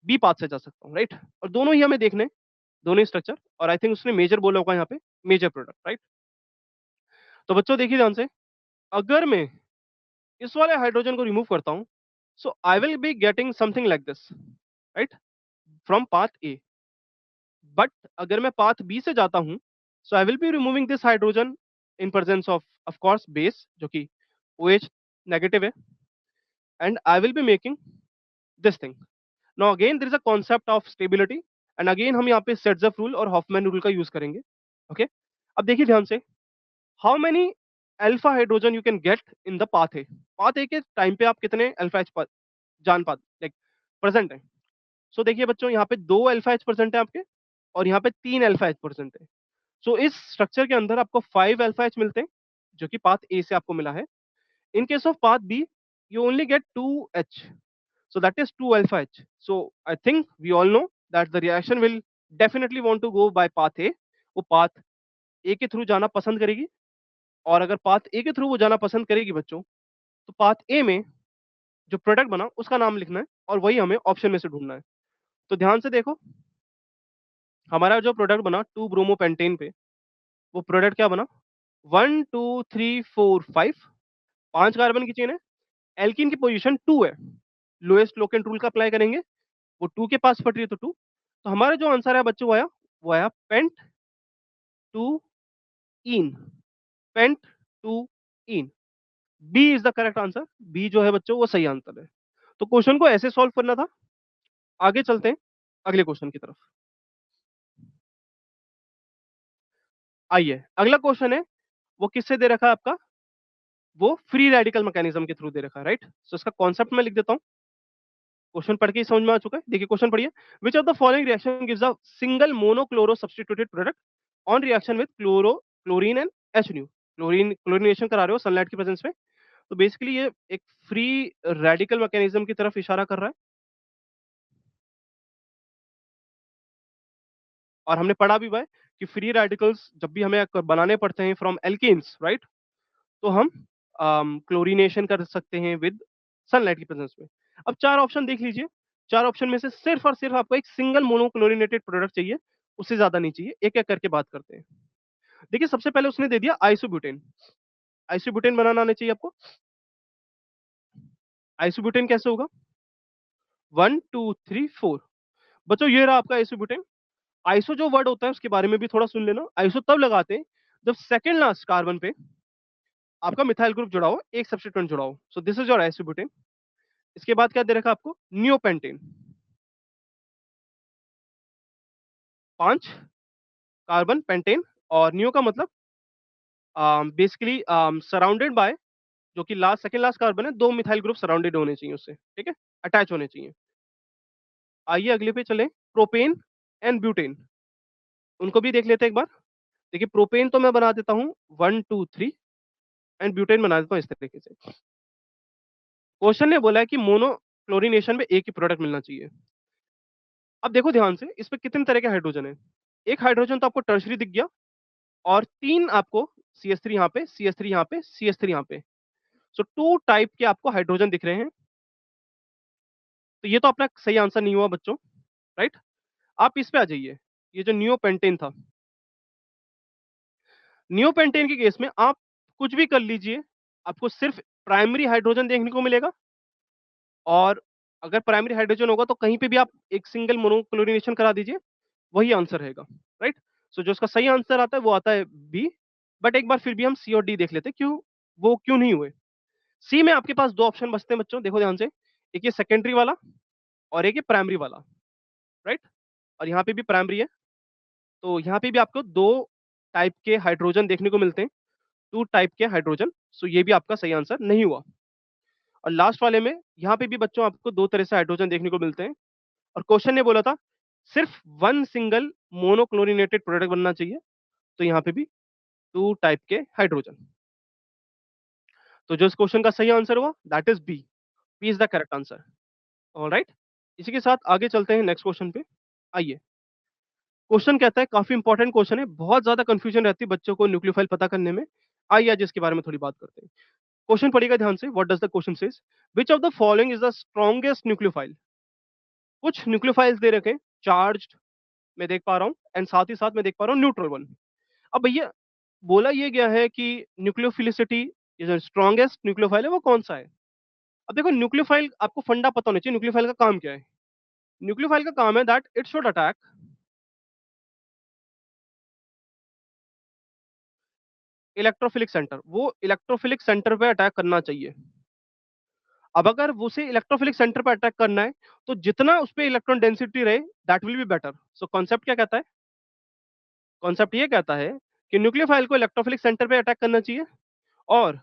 बी पाथ से जा सकता हूँ, राइट? और दोनों ही हमें देखने हैं, दोनों ही स्ट्रक्चर और आई थिंक उसने मेजर बोला होगा यहाँ पे, मेजर प्रोडक्ट, राइट? तो बच्चों देखिए ध्यान से, अगर मैं इस वाले हाइड्रोजन को रिमूव करता हूँ, so I will be getting something like this, right? From path A. But अगर मैं पाथ बी से जाता हूँ, so I will be removing this hydrogen in presence of course base जो कि OH नेगेटिव है and I will be making this thing. Now again there is a concept of stability and again हम यहाँ पे Saytzeff rule और Hofmann rule का use करेंगे। Okay, अब देखिए ध्यान से, how many alpha hydrogen you can get in the path A? Path ए के टाइम पे आप कितने अल्फा एच जान पा लाइक प्रेजेंट है? सो देखिए बच्चों, यहाँ पे 2 अल्फा एच प्रेजेंट है आपके और यहाँ पे 3 अल्फा एच प्रेजेंट है। सो इस स्ट्रक्चर के अंदर आपको 5 अल्फा एच मिलते हैं, जो कि पाथ ए से आपको मिला है। In case of path B, you only get 2H. So that is 2 alpha H. So I think we all know that the reaction will definitely want to go by path A. वो path A के through जाना पसंद करेगी और अगर path A के through वो जाना पसंद करेगी बच्चों, तो path A में जो प्रोडक्ट बना उसका नाम लिखना है और वही हमें ऑप्शन में से ढूंढना है। तो ध्यान से देखो, हमारा जो प्रोडक्ट बना 2 ब्रोमोपेंटेन पे, वो प्रोडक्ट क्या बना 1 2 3 4 5 5 कार्बन की चेन है, एल्कीन की पोजीशन 2 है। लोएस्ट लोकेंट रूल का अप्लाई करेंगे, वो 2 के पास फट रही है तो 2। तो हमारा जो आंसर है बच्चों वो आया pent two ene, pent two ene. B is the correct answer. B जो है बच्चों वो सही आंसर है। तो क्वेश्चन को ऐसे सॉल्व करना था। आगे चलते हैं अगले क्वेश्चन की तरफ। आइए, अगला क्वेश्चन है, वो किससे दे रखा है आपका? वो फ्री रेडिकल मैकेनिज्म के थ्रू दे रखा है, राइट? सो इसका कॉन्सेप्ट मैं लिख देता हूँ। क्वेश्चन पढ़ के ही समझ में आ चुका है। देखिए क्वेश्चन पढ़िए। Which of the following reaction gives a single monochloro substituted product on reaction with chlorine and HNO? Chlorination करा रहे हो सनलाइट की प्रेजेंस में। तो बेसिकली ये एक फ्री रेडिकल मैकेनिज्म की तरफ इशारा कर रहा है और हमने पढ़ा भी हुआ है कि फ्री रेडिकल्स जब भी हमें बनाने पड़ते हैं फ्रॉम एल्केन्स, राइट? तो हम क्लोरीनेशन कर सकते हैं विद सनलाइट की प्रेजेंस में। अब 4 ऑप्शन देख लीजिए, 4 ऑप्शन में से सिर्फ और सिर्फ आपको एक सिंगल मोनोक्लोरिनेटेड प्रोडक्ट चाहिए, उससे ज़्यादा नहीं चाहिए। एक-एक करके बात करते हैं। देखिए, सबसे पहले उसने दे दिया आइसोब्यूटेन। आइसोब्यूटेन बनाना आना चाहिए आपको। आइसोब्यूटेन कैसे होगा? 1, 2, 3, 4। बच्चों, ये रहा आपका आइसोब्यूटेन। आइसो जो वर्ड होता है उसके बारे में भी थोड़ा सुन लेना। आइसो तब लगाते हैं जब सेकंड लास्ट कार्बन पे आपका मिथाइल ग्रुप जुड़ा हो, एक सब्स्टिट्यूएंट जुड़ा हो। So this is your isobutane. इसके बाद क्या दे रखा है आपको? नियोपेंटेन। 5 कार्बन पेंटेन और नियो का मतलब बेसिकली सराउंडेड बाय, जो कि लास्ट सेकंड लास्ट कार्बन है, 2 मिथाइल ग्रुप सराउंडेड होने चाहिए उससे, ठीक है? अटैच होने चाहिए। आइए अगले पे चलें, प्रोपेन एंड ब्यूटेन। उनको भी देख लेते हैं एक बार। देखिए, प्रोपेन तो मैं बना देता हूँ 1, 2, 3 एंड ब्यूटेन बना देता हूँ इस तरीके से। क्वेश्चन ने बोला है कि मोनो क्लोरीनेशन में एक ही प्रोडक्ट मिलना चाहिए। अब देखो ध्यान से, इस पे कितने तरह के हाइड्रोजन है। एक हाइड्रोजन तो आपको टर्शरी दिख गया और 3 आपको CH3 यहाँ पे, CH3 यहाँ पे, CH3 यहाँ पे। सो 2 टाइप के आपको हाइड्रोजन दिख रहे हैं। तो ये तो अपना सही आंसर नहीं हुआ बच्चों, राइट? आप इस पे आ जाइए, ये जो नियोपेंटेन था। नियोपेंटेन के केस में आप कुछ भी कर लीजिए, आपको सिर्फ प्राइमरी हाइड्रोजन देखने को मिलेगा और अगर प्राइमरी हाइड्रोजन होगा तो कहीं पे भी आप एक सिंगल मोनोक्लोरिनेशन करा दीजिए, वही आंसर रहेगा, राइट? सो जो इसका सही आंसर आता है वो आता है बी। बट एक बार फिर भी हम सी और डी देख लेते हैं, वो क्यों नहीं हुए। सी में आपके पास 2 ऑप्शन बचते हैं बच्चों, देखो ध्यान से। एक ये सेकेंडरी वाला और एक ये प्राइमरी वाला, राइट? और यहाँ पे भी प्राइमरी है, तो यहाँ पे भी आपको 2 टाइप के हाइड्रोजन देखने को मिलते हैं, 2 टाइप के हाइड्रोजन। सो ये भी आपका सही आंसर नहीं हुआ। और लास्ट वाले में यहाँ पे भी बच्चों आपको 2 तरह से हाइड्रोजन देखने को मिलते हैं और क्वेश्चन ने बोला था सिर्फ 1 सिंगल मोनोक्लोरिनेटेड प्रोडक्ट बनना चाहिए, तो यहाँ पे भी 2 टाइप के हाइड्रोजन। तो जो इस क्वेश्चन का सही आंसर हुआ that is B. B is the correct answer. Alright, इसी के साथ आगे चलते हैं नेक्स्ट क्वेश्चन पे। आइए, क्वेश्चन कहता है, काफी इंपॉर्टेंट क्वेश्चन है, बहुत ज्यादा कंफ्यूजन रहती है बच्चों को न्यूक्लियोफाइल पता करने में। आइए आज इसके बारे में थोड़ी बात करते हैं। क्वेश्चन पढ़िएगा ध्यान से। What does the question says? Which of the following is the strongest nucleophile? कुछ न्यूक्लियोफाइल्स दे रखे, चार्ज्ड मैं देख पा रहा हूँ एंड साथ ही साथ मैं देख पा रहा हूँ न्यूट्रल वन। अब भैया, बोला ये गया है कि न्यूक्लियोफिलिसिटी ये जो स्ट्रॉन्गेस्ट न्यूक्लियोफाइल है वो कौन सा है? अब देखो, न्यूक्लियोफाइल आपको फंडा पता होना चाहिए, न्यूक्लियोफाइल का काम क्या है। न्यूक्लियोफाइल का काम है that it should attack electrophilic centre, वो इलेक्ट्रोफिलिक सेंटर पे अटैक करना चाहिए। अब अगर उसे इलेक्ट्रोफिलिक सेंटर पे अटैक करना है तो जितना उस पे इलेक्ट्रॉन डेंसिटी रहे that will be better. So concept क्या कहता है? कॉन्सेप्ट ये कहता है कि न्यूक्लियोफाइल को इलेक्ट्रोफिलिक सेंटर पे अटैक करना चाहिए और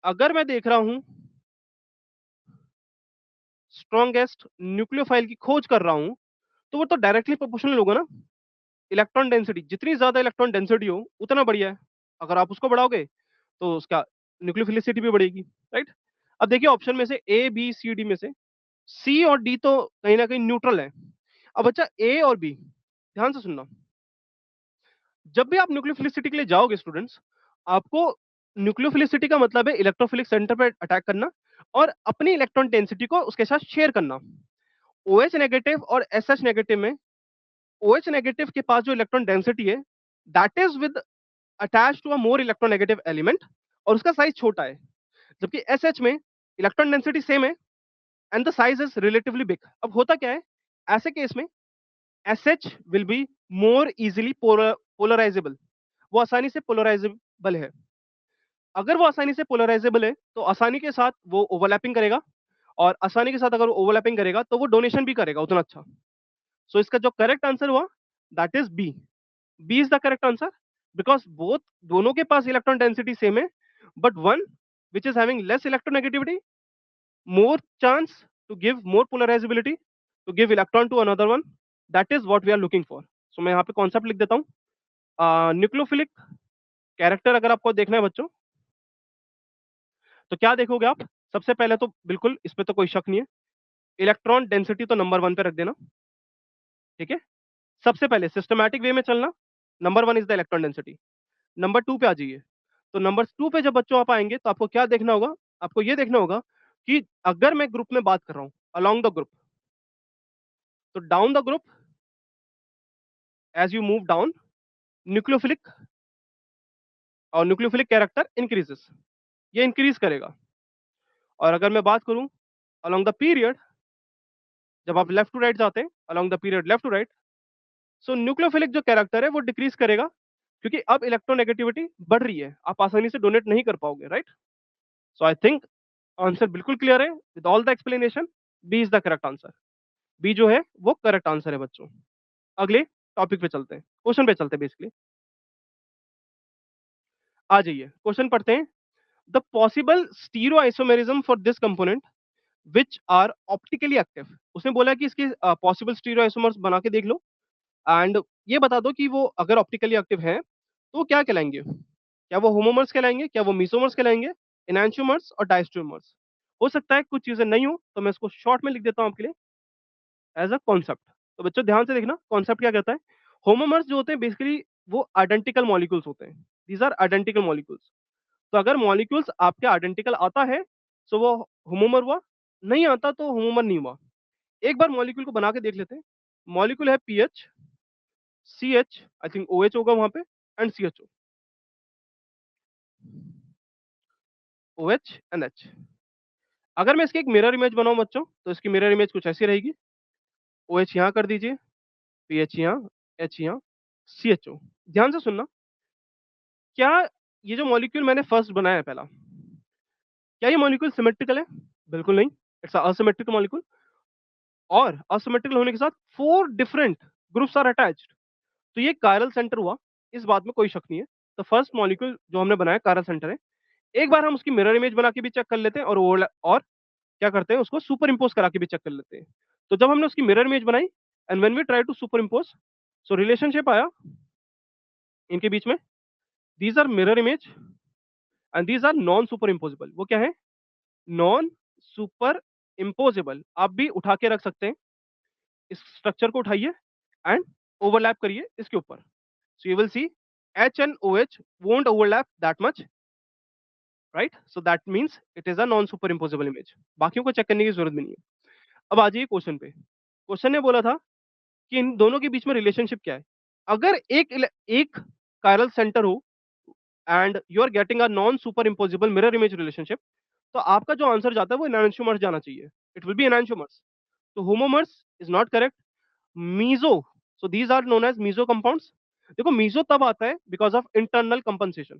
अगर मैं देख रहा हूं स्ट्रॉन्गेस्ट न्यूक्लियोफाइल की खोज कर रहा हूं तो वो तो डायरेक्टली प्रोपोर्शनल होगा ना। इलेक्ट्रॉन डेंसिटी, जितनी ज्यादा इलेक्ट्रॉन डेंसिटी हो उतना बढ़िया है। अगर आप उसको बढ़ाओगे तो उसका न्यूक्लियोफिलिसिटी भी बढ़ेगी, राइट? अब देखिए, ऑप्शन में से ए बी सी डी में से सी और डी तो कहीं ना कहीं न्यूट्रल है। अब बच्चा ए और बी, ध्यान से सुनना। जब भी आप न्यूक्लियोफिलिसिटी के लिए जाओगे स्टूडेंट्स, आपको न्यूक्लियोफिलिसिटी का मतलब है इलेक्ट्रोफिलिक सेंटर पर अटैक करना और अपनी इलेक्ट्रॉन डेंसिटी को उसके साथ शेयर करना। OH नेगेटिव और SH नेगेटिव में OH नेगेटिव के पास जो इलेक्ट्रॉन डेंसिटी है that is with attach to a more electronegative element और उसका साइज छोटा है, जबकि SH में इलेक्ट्रॉन डेंसिटी सेम है and the size is relatively big. अब होता क्या है ऐसे केस में? SH will be more easily polarisable, वो आसानी से पोलराइजेबल है। अगर वो आसानी से पोलराइजेबल है तो आसानी के साथ वो ओवरलैपिंग करेगा और आसानी के साथ अगर वो ओवरलैपिंग करेगा तो वो डोनेशन भी करेगा उतना अच्छा। सो इसका जो करेक्ट आंसर हुआ that is B. B is the correct answer because both, दोनों के पास इलेक्ट्रॉन डेंसिटी सेम है but one which is having less electronegativity, more chance to give more polarizability to give electron to another one, that is what we are looking for. So मैं यहाँ पे concept लिख देता हूँ। Nucleophilic character अगर आपको देखना है बच्चों तो क्या देखोगे आप? सबसे पहले तो बिल्कुल इस पे तो कोई शक नहीं है, इलेक्ट्रॉन डेंसिटी तो नंबर 1 पे रख देना, ठीक है? सबसे पहले सिस्टमैटिक वे में चलना, number 1 is the electron density. Number 2 पे आ जाइए। तो नंबर 2 पे जब बच्चों आप आएँगे तो आपको क्या देखना होगा? आपको ये देखना होगा कि अगर मैं ग्रुप में बात कर रहा हूँ, अलोंग द ग्रुप, तो down the group as you move down, nucleophilic और न्यूक्लियोफिलिक कैरेक्टर इंक्रीजेस, ये इंक्रीज करेगा। और अगर मैं बात करूं अलोंग द पीरियड, जब आप लेफ्ट टू राइट जाते हैं along the period left to right, so nucleophilic जो कैरेक्टर है वो डिक्रीज करेगा, क्योंकि अब इलेक्ट्रोनेगेटिविटी बढ़ रही है, आप आसानी से डोनेट नहीं कर पाओगे, right? So I think answer बिल्कुल क्लियर है with all the explanation. B is the correct answer. B जो है वो करेक्ट आंसर है बच्चों। अगले टॉपिक पे चलते हैं, क्वेश्चन पे चलते हैं बेसिकली। आ जाइए क्वेश्चन पढ़ते हैं। The possible stereoisomerism for this component which are optically active. उसने बोला कि इसके पॉसिबल स्टीरियो आइसोमर्स बना के देख लो एंड ये बता दो कि वो अगर ऑप्टिकली एक्टिव हैं तो वो क्या कहलाएंगे? क्या वो होमोमर्स कहलाएंगे, क्या वो मीसोमर्स कहलाएंगे, एनांशियोमर्स और डायस्ट्रोमर्स? हो सकता है कुछ चीजें नहीं हो, तो मैं इसको शॉर्ट में लिख देता हूं आपके लिए एज अ कॉन्सेप्ट। तो बच्चों ध्यान से देखना कॉन्सेप्ट क्या कहता है। होमोमर्स जो होते हैं बेसिकली वो आइडेंटिकल मॉलिक्यूल्स होते हैं। These are identical molecules. तो अगर मॉलिक्यूल्स आपके आइडेंटिकल आता है तो वो होमोमर हुआ, नहीं आता तो होमोमर नहीं हुआ। एक बार मॉलिक्यूल को बना के देख लेते हैं। मॉलिक्यूल है PH, C H, I think O H होगा वहां पे, and C H O H and H. अगर मैं इसकी एक मिरर इमेज बनाऊं बच्चों, तो इसकी मिरर इमेज कुछ ऐसी रहेगी। ओ एच यहाँ कर दीजिए, पी एच यहाँ, एच यहाँ, सी एच ओ। ध्यान से सुनना, क्या ये जो मॉलिक्यूल मैंने फर्स्ट बनाया है पहला, क्या ये मॉलिक्यूल सिमेट्रिकल है? बिल्कुल नहीं, इट्स असिमेट्रिक मॉलिक्यूल। और असिमेट्रिकल होने के साथ 4 डिफरेंट ग्रुप्स आर अटैच्ड, तो ये कायरल सेंटर हुआ, इस बात में कोई शक नहीं है। तो फर्स्ट मॉलिक्यूल जो हमने बनाया कायरल सेंटर है। एक बार हम उसकी मिरर इमेज बना के भी चेक कर लेते हैं और क्या करते हैं उसको सुपर इम्पोज करा के भी चेक कर लेते हैं। तो जब हमने उसकी मिरर इमेज बनाई and when we try to superimpose, so relationship आया इनके बीच में। These are mirror image and these are non superimposable. वो क्या है? Non superimposable. आप भी उठा के रख सकते हैं, इस स्ट्रक्चर को उठाइए एंड ओवरलैप करिए इसके ऊपर। So you will see H and OH won't overlap that much, right? So that means it is a non superimposable image। बाकियों को चेक करने की जरूरत भी नहीं है। अब आ जाइए क्वेश्चन पे। क्वेश्चन ने बोला था कि इन दोनों के बीच में रिलेशनशिप क्या है। अगर एक कायरल सेंटर हो and you are getting a non superimposable mirror image relationship, तो आपका जो आंसर जाता है वो एनांशियोमर्स जाना चाहिए। It will be enantiomers. तो homomers is not correct. Meso, so these are known as meso compounds. देखो मीजो तब आता है because of internal compensation.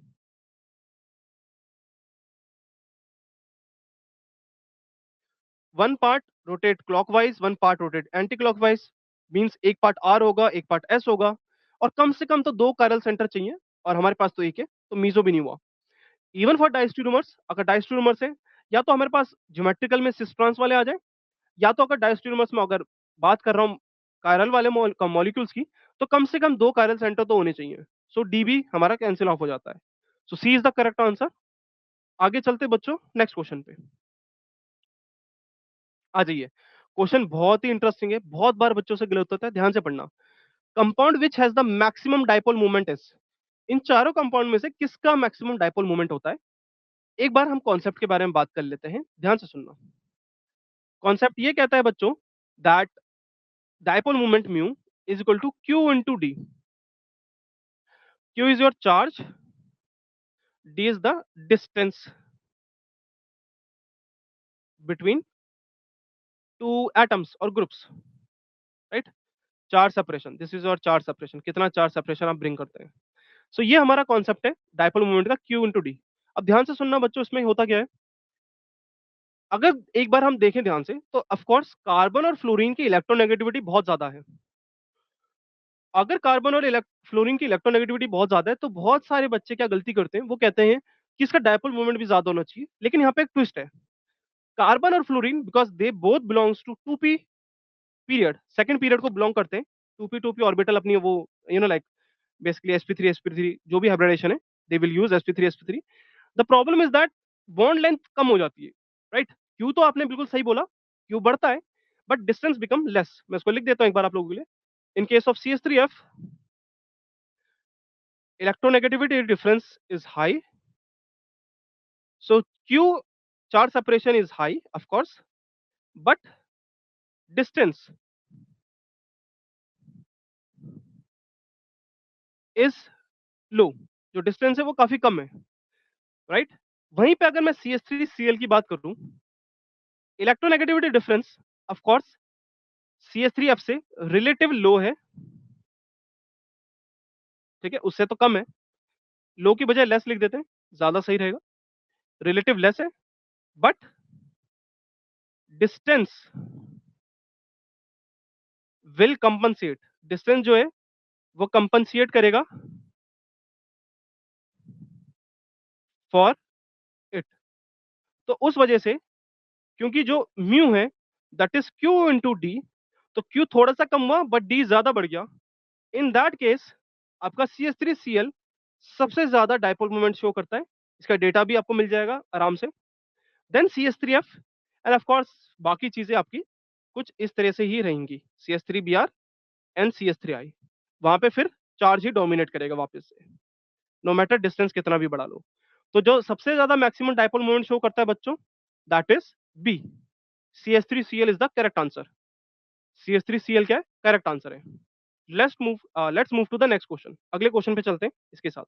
One part rotate clockwise, one part rotate anti clockwise. Means एक part R होगा, एक part S होगा, और कम से कम तो 2 कायरल सेंटर चाहिए, और हमारे पास तो एक है, तो मीजो भी नहीं हुआ। इवन फॉर डायस्टेरोमर्स, अगर डायस्टेरोमर्स है, या तो हमारे पास ज्योमेट्रिकल में सिस ट्रांस वाले आ जाए, या तो अगर डायस्टेरोमर्स में अगर बात कर रहा हूँ कायरल वाले मॉलिक्यूल्स की, तो कम से कम 2 कायरल सेंटर तो होने चाहिए। सो डी भी हमारा कैंसिल ऑफ हो जाता है। सो सी इज द करेक्ट आंसर। आगे चलते बच्चों नेक्स्ट क्वेश्चन पे। आ जाइए, क्वेश्चन बहुत ही इंटरेस्टिंग है, बहुत बार बच्चों से गलत होता है, ध्यान से पढ़ना। Compound which has the maximum dipole moment is. इन चारों कंपाउंड में से किसका मैक्सिमम डाइपोल मोमेंट होता है? एक बार हम कॉन्सेप्ट के बारे में बात कर लेते हैं, ध्यान से सुनना। कॉन्सेप्ट ये कहता है बच्चों that dipole moment mu is equal to Q into D. Q is your charge, D is the distance between two atoms और groups, right? Charge separation, this is your charge separation, कितना charge separation आप bring करते हैं। So ये हमारा concept है dipole moment का, Q into D. अब ध्यान से सुनना बच्चों, इसमें होता क्या है, अगर एक बार हम देखें ध्यान से, तो ऑफ कोर्स कार्बन और फ्लोरीन की इलेक्ट्रोनेगेटिविटी बहुत ज्यादा है। अगर कार्बन और फ्लोरीन की इलेक्ट्रोनेगेटिविटी बहुत ज्यादा है, तो बहुत सारे बच्चे क्या गलती करते हैं, वो कहते हैं कि इसका डायपोल मोमेंट भी ज्यादा होना चाहिए। लेकिन यहाँ पे एक ट्विस्ट है। कार्बन और fluorine because they both belongs to 2p period, second period को बिलोंग करते हैं। 2p ऑर्बिटल अपनी वो लाइक बेसिकली sp3 जो भी हाइब्रिडेशन है, they will use sp3 the problem is that bond length कम हो जाती है, राइट? क्यू तो आपने बिल्कुल सही बोला, क्यू बढ़ता है, बट डिस्टेंस बिकम लेस। मैं इसको लिख देता हूं एक बार आप लोगों के लिए। In case of CH3F, electronegativity difference is high. So Q charge separation is high, of course, but distance is low. जो distance है वो काफी कम है, right? वहीं पे अगर मैं CH3Cl की बात करूं, electronegativity difference of course CH3F से रिलेटिव लो है, ठीक है, उससे तो कम है। लो की बजाय लेस लिख देते हैं, ज्यादा सही रहेगा। रिलेटिव लेस है, but distance will compensate. Distance जो है वो कंपनसेट करेगा फॉर इट। तो उस वजह से, क्योंकि जो म्यू है that is Q into D, तो क्यू थोड़ा सा कम हुआ बट डी ज्यादा बढ़ गया। इन दैट केस आपका CH3Cl सबसे ज्यादा डायपोल मोमेंट शो करता है। इसका डेटा भी आपको मिल जाएगा आराम से। Then CH3F end of course बाकी चीजें आपकी कुछ इस तरह से ही रहेंगी, CH3Br एंड CH3I। वहां पे फिर चार्ज ही डोमिनेट करेगा वापस से, नो मैटर डिस्टेंस कितना भी बढ़ा लो। तो जो सबसे ज्यादा मैक्सिमम डायपोल मोमेंट शो करता है बच्चों, that is B. CH3Cl is the correct answer. CH3Cl क्या है? करेक्ट आंसर है। Let's move to the next question. अगले क्वेश्चन पे चलते हैं इसके साथ।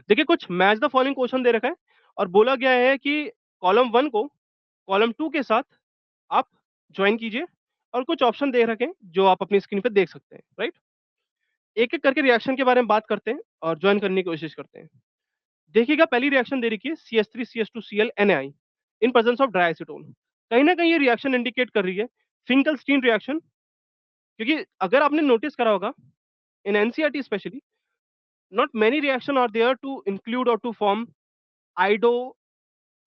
देखिए, कुछ मैच द फॉलोइंग क्वेश्चन दे रखा है और बोला गया है कि कॉलम 1 को कॉलम 2 के साथ आप ज्वाइन कीजिए, और कुछ ऑप्शन दे रखे हैं जो आप अपनी स्क्रीन पे देख सकते हैं, राइट? एक एक करके रिएक्शन के बारे में बात करते हैं और ज्वाइन करने की कोशिश करते हैं। देखिएगा, पहली रिएक्शन दे रखी है CH3CH2Cl NaI in presence of dry acetone. कहीं ना कहीं ये रिएक्शन इंडिकेट कर रही है फिंकलस्टीन रिएक्शन, क्योंकि अगर आपने नोटिस करा होगा in NCERT specially, not many reaction are there to include or to form ido,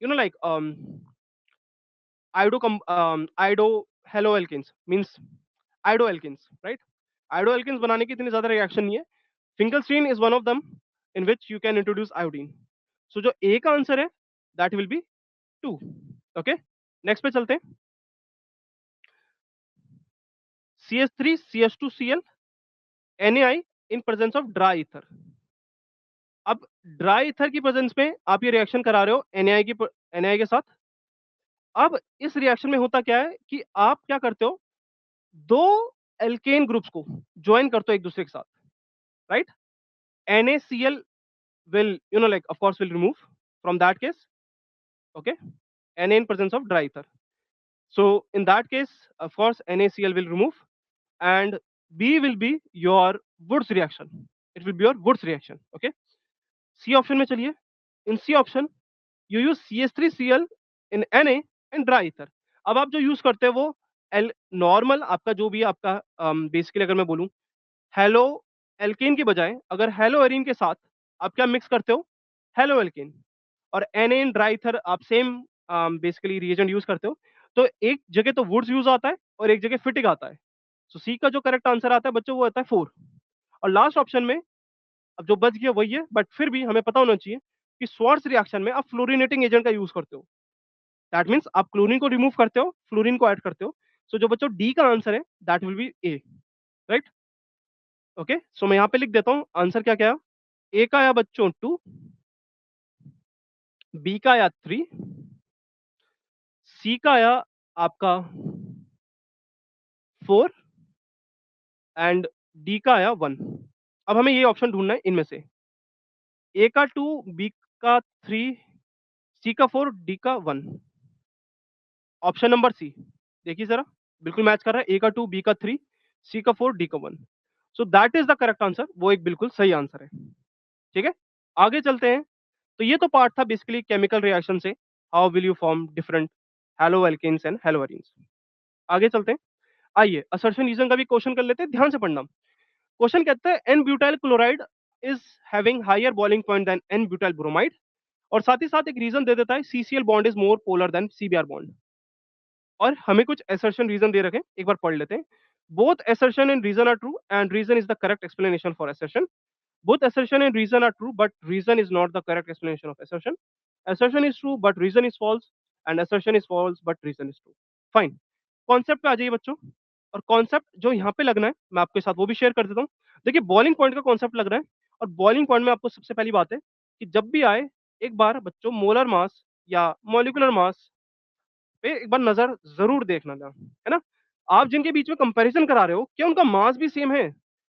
like ido haloalkanes, means idoalkanes, right? Idoalkanes बनाने की इतनी ज्यादा रिएक्शन नहीं है। Finkelstein is one of them in which you can introduce iodine. So जो ए का answer है that will be 2. Okay, next पे चलते हैं। CH3CH2Cl NaI in presence of dry ether। अब ड्राई ईथर की प्रेजेंस में आप ये रिएक्शन करा रहे हो NaI के साथ। अब इस रिएक्शन में होता क्या है कि आप क्या करते हो, दो एल्केन ग्रुप्स को ज्वाइन करते हो एक दूसरे के साथ, right? NaCl will, like, of course will remove from that case, okay? Na in presence of dry ether. So in that case, of course, NaCl will remove, and B will be your Wurtz reaction. It will be your Wurtz reaction, okay? C option में चलिए। इन C option you use CH3Cl in Na and dry ether. अब आप जो use करते हैं वो normal आपका जो भी आपका बेसिकली अगर मैं बोलूं, हेलो एल्केन की बजाय अगर हेलो एरीन के साथ आप क्या मिक्स करते हो, हेलो एल्केन। और Na इन ड्राई ईथर आप सेम बेसिकली रिएजेंट यूज करते हो। तो एक जगह तो वुड्स यूज आता है और एक जगह फिटिक आता है। सो सी का जो करेक्ट आंसर आता है बच्चों वो आता है 4। और लास्ट ऑप्शन में अब जो बच गया वही है, बट फिर भी हमें पता होना चाहिए कि स्वार्ट्स रिएक्शन में आप फ्लोरिनेटिंग एजेंट का यूज करते हो। दैट मीन्स आप क्लोरीन को रिमूव करते हो, फ्लोरीन को ऐड करते हो। सो जो बच्चों डी का आंसर है that will be A, right? Okay, so मैं यहाँ पे लिख देता हूँ आंसर क्या क्या। ए का आया बच्चों 2, बी का आया 3, सी का आया आपका 4 एंड डी का आया 1। अब हमें ये ऑप्शन ढूंढना है इनमें से, ए का 2, बी का 3, सी का 4, डी का 1। ऑप्शन नंबर सी देखिए जरा, बिल्कुल मैच कर रहा है। ए का 2, बी का 3, सी का 4, डी का 1। सो that is the correct answer, वो एक बिल्कुल सही आंसर है। ठीक है, आगे चलते हैं। तो ये तो पार्ट था बेसिकली केमिकल रिएक्शन से how will you form different haloalkanes and haloarenes. आगे चलते हैं, आइए असर्शन रीजन का भी क्वेश्चन कर लेते हैं, ध्यान से पढ़ना। क्वेश्चन कहता है n butyl chloride is having higher boiling point than n butyl bromide, और साथ ही साथ एक रीजन दे देता है CCl bond is more polar than CBr bond. और हमें कुछ assertion रीजन दे रखे हैं, एक बार पढ़ लेते हैं। Both assertion and reason are true and reason is the correct explanation for assertion. Both assertion and reason are true but reason is not the correct explanation of assertion. Assertion is true but reason is false and assertion is false but reason is true. Fine. Concept पे आ जाइए बच्चों। और concept जो यहाँ पे लगना है मैं आपके साथ वो भी शेयर कर देता हूँ। देखिए बॉइलिंग पॉइंट का कॉन्सेप्ट लग रहा है और बॉइलिंग पॉइंट में आपको सबसे पहली बात है कि जब भी आए एक बार बच्चों मोलर मास या मॉलिक्यूलर मास पे एक बार नजर जरूर देखना था, है ना? आप जिनके बीच में कंपैरिजन करा रहे हो क्या उनका मास भी सेम है,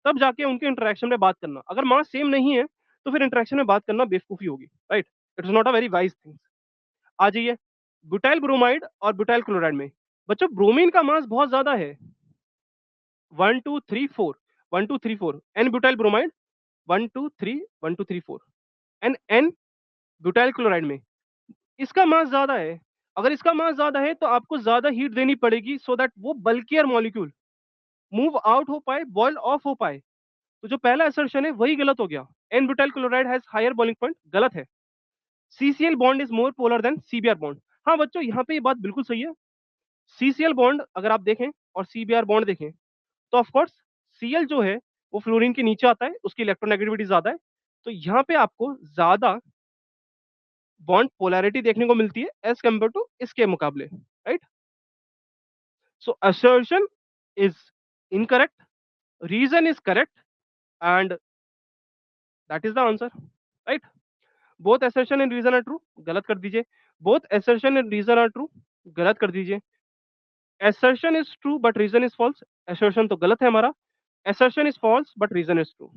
तब जाके उनके इंटरेक्शन में बात करना। अगर मास सेम नहीं है तो फिर इंटरेक्शन में बात करना बेवकूफी होगी, right? It is not a very wise thing. आ जाइए ब्यूटाइल ब्रोमाइड और ब्यूटाइल क्लोराइड में। बच्चों ब्रोमीन का मास बहुत ज्यादा है, 1 2 3 4, 1 2 3 4। N butyl bromide 1 2 3, 1 2 3 4। And n butyl chloride में इसका मास ज्यादा है। अगर इसका मास ज्यादा है तो आपको ज्यादा हीट देनी पड़ेगी सो दैट वो बल्कियर मॉलिक्यूल मूव आउट हो पाए, बॉयल ऑफ हो पाए। तो जो पहला असर्शन है वही गलत हो गया। N butyl chloride has higher boiling point, गलत है। CCl bond is more polar than CBr bond. हाँ बच्चों यहाँ पे ये बात बिल्कुल सही है। सीसीएल बॉन्ड अगर आप देखें और सीबीआर बॉन्ड देखें तो ऑफकोर्स सीएल जो है वो फ्लोरीन के नीचे आता है, उसकी इलेक्ट्रोनेगेटिविटी ज्यादा है, तो यहाँ पे आपको ज्यादा बॉन्ड पोलैरिटी देखने को मिलती है एज कम्पेयर टू इसके मुकाबले, right? So assertion is incorrect, reason is correct, and that is the answer, right? Both assertion and reason are true, गलत कर दीजिए। Both assertion and reason are true, गलत कर दीजिए। Assertion is true but reason is false, assertion तो गलत है हमारा। Assertion is false but reason is true।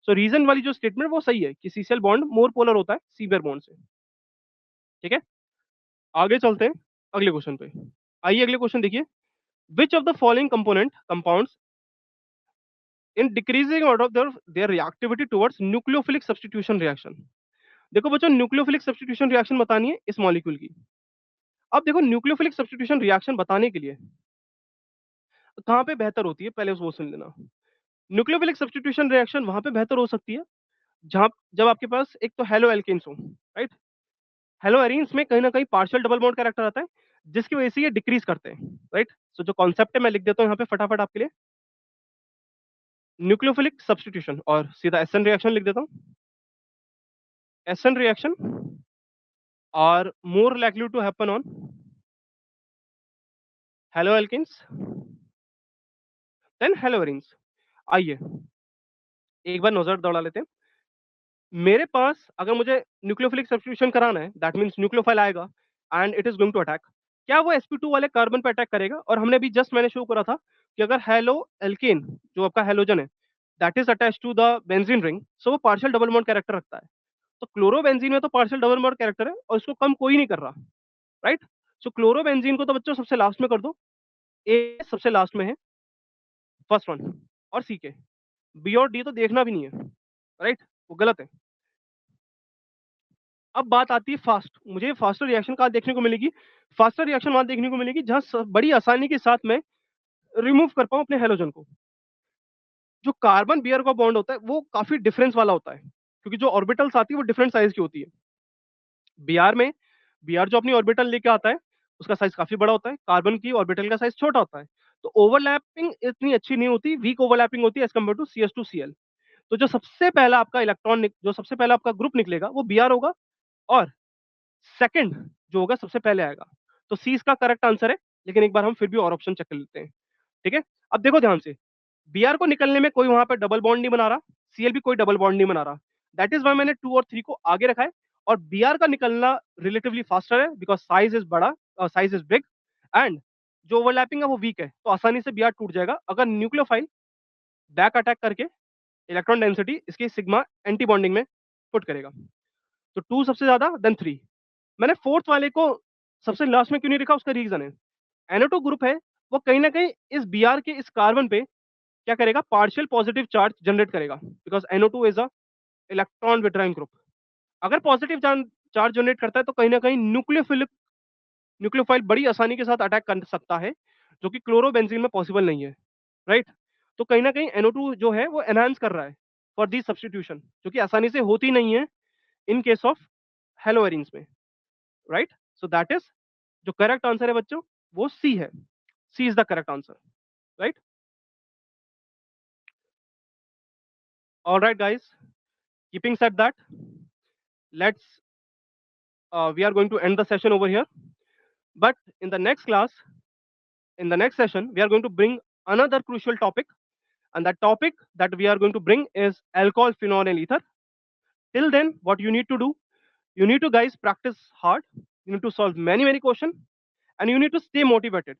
So reason वाली जो स्टेटमेंट वो सही है कि सीसीएल बॉन्ड मोर पोलर होता है सीबियर बॉन्ड से। ठीक है, आगे चलते हैं अगले क्वेश्चन पे। आइए अगले क्वेश्चन देखिए। विच of the following component compounds in decreasing order of their reactivity towards nucleophilic substitution reaction. देखो बच्चों न्यूक्लियोफिलिक सब्स्टिट्यूशन रिएक्शन बतानी है इस मॉलिक्यूल की। अब देखो न्यूक्लियोफिलिक सब्स्टिट्यूशन रिएक्शन बताने के लिए कहाँ पे बेहतर होती है पहले वो सुन लेना। न्यूक्लियोफिलिक सब्स्टिट्यूशन रिएक्शन वहां पे बेहतर हो सकती है जहां जब आपके पास एक तो हेलो एल्केन्स हो, राइट? हेलो एरीन्स में कहीं ना कहीं पार्शियल डबल बॉन्ड कैरेक्टर आता है जिसकी वजह से ये डिक्रीज करते हैं, राइट? सो जो कॉन्सेप्ट है मैं लिख देता हूँ यहाँ पे फटाफट आपके लिए। न्यूक्लियोफिलिक सब्स्टिट्यूशन और सीधा एसएन रिएक्शन लिख देता हूँ। SN reaction are more likely to happen on haloalkanes than haloarenes। आइए एक बार नजर दौड़ा लेते हैं। मेरे पास अगर मुझे न्यूक्लियोफिलिक सब्स्टिट्यूशन कराना है दैट मींस न्यूक्लियोफाइल आएगा and it is going to attack. क्या वो sp2 वाले कार्बन पे अटैक करेगा? और हमने भी जस्ट मैंने शो करा था कि अगर हेलो एल्केन जो आपका हेलोजन है that is attach to the benzene ring so वो पार्शियल डबल बॉन्ड कैरेक्टर रखता है। तो क्लोरोबेंजीन में तो पार्शियल डबल बॉन्ड कैरेक्टर है और इसको कम कोई नहीं कर रहा, राइट? सो क्लोरोबेंजीन को तो बच्चों सबसे लास्ट में कर दो। ए सबसे लास्ट में है, फर्स्ट वन और सी के। बी और डी तो देखना भी नहीं है, राइट? वो गलत है। अब बात आती है फास्ट। मुझे फास्टर रिएक्शन कहाँ देखने को मिलेगी? फास्टर रिएक्शन वहां देखने को मिलेगी जहां बड़ी आसानी के साथ मैं रिमूव कर पाऊं अपने हेलोजन को। जो कार्बन बियर का बॉन्ड होता है वो काफी डिफरेंस वाला होता है क्योंकि जो ऑर्बिटल्स आती है वो डिफरेंट साइज की होती है। बीआर में बीआर जो अपनी ऑर्बिटल लेके आता है उसका साइज काफी बड़ा होता है, कार्बन की ऑर्बिटल का साइज छोटा होता है। तो ओवरलैपिंग इतनी अच्छी नहीं होती, वीक ओवरलैपिंग होती है एज कम्पेयर टू CS2Cl। तो जो सबसे पहला आपका इलेक्ट्रॉन जो सबसे पहला आपका ग्रुप निकलेगा वो बीआर होगा और सेकंड जो होगा सबसे पहले आएगा। तो सी इसका करेक्ट आंसर है, लेकिन एक बार हम फिर भी और ऑप्शन चेक कर लेते हैं। ठीक है, अब देखो ध्यान से। बीआर को निकलने में कोई वहां पे डबल बॉन्ड नहीं बना रहा, सीएल भी कोई डबल बॉन्ड नहीं बना रहा। दैट इज वाई मैंने 2 और 3 को आगे रखा है। और बीआर का निकलना रिलेटिवली फास्टर है बिकॉज साइज इज बड़ा, साइज इज बिग एंड जो ओवरलैपिंग है वो वीक है, तो आसानी से बीआर टूट जाएगा अगर न्यूक्लियोफाइल बैक अटैक करके इलेक्ट्रॉन डेंसिटी इसकी सिग्मा एंटी बॉन्डिंग में पुट करेगा। तो 2 सबसे ज्यादा देन 3। मैंने फोर्थ वाले को सबसे लास्ट में क्यों नहीं रखा उसका रीजन है NO2 ग्रुप है वो कहीं ना कहीं इस बीआर के इस कार्बन पे क्या करेगा, पार्शियल पॉजिटिव चार्ज जनरेट करेगा because NO2 is a electron withdrawing group. अगर पॉजिटिव चार्ज जनरेट करता है तो कहीं ना कहीं न्यूक्लियोफाइल बड़ी आसानी के साथ अटैक कर सकता है जो कि क्लोरोबेंजीन में पॉसिबल नहीं है, राइट? तो कहीं ना कहीं NO2 जो है वो एनहांस कर रहा है फॉर दी सब्सटीट्यूशन जो कि आसानी से होती नहीं है इन केस ऑफ हेलोएरिन्स में, राइट? सो दैट इज जो करेक्ट आंसर है बच्चों वो सी है। C is the correct answer, right? Alright guys, keeping set that, let's we are going to end the session over here, but in the next class, in the next session we are going to bring another crucial topic, and that topic that we are going to bring is alcohol, phenol, and ether. Till then, what you need to do, you need to guys practice hard. You need to solve many questions, and you need to stay motivated,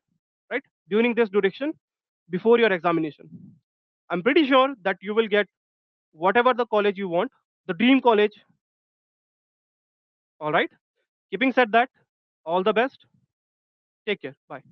right? During this duration, before your examination. I'm pretty sure that you will get whatever the college you want, the dream college. All right. Keeping said that, all the best. Take care. Bye.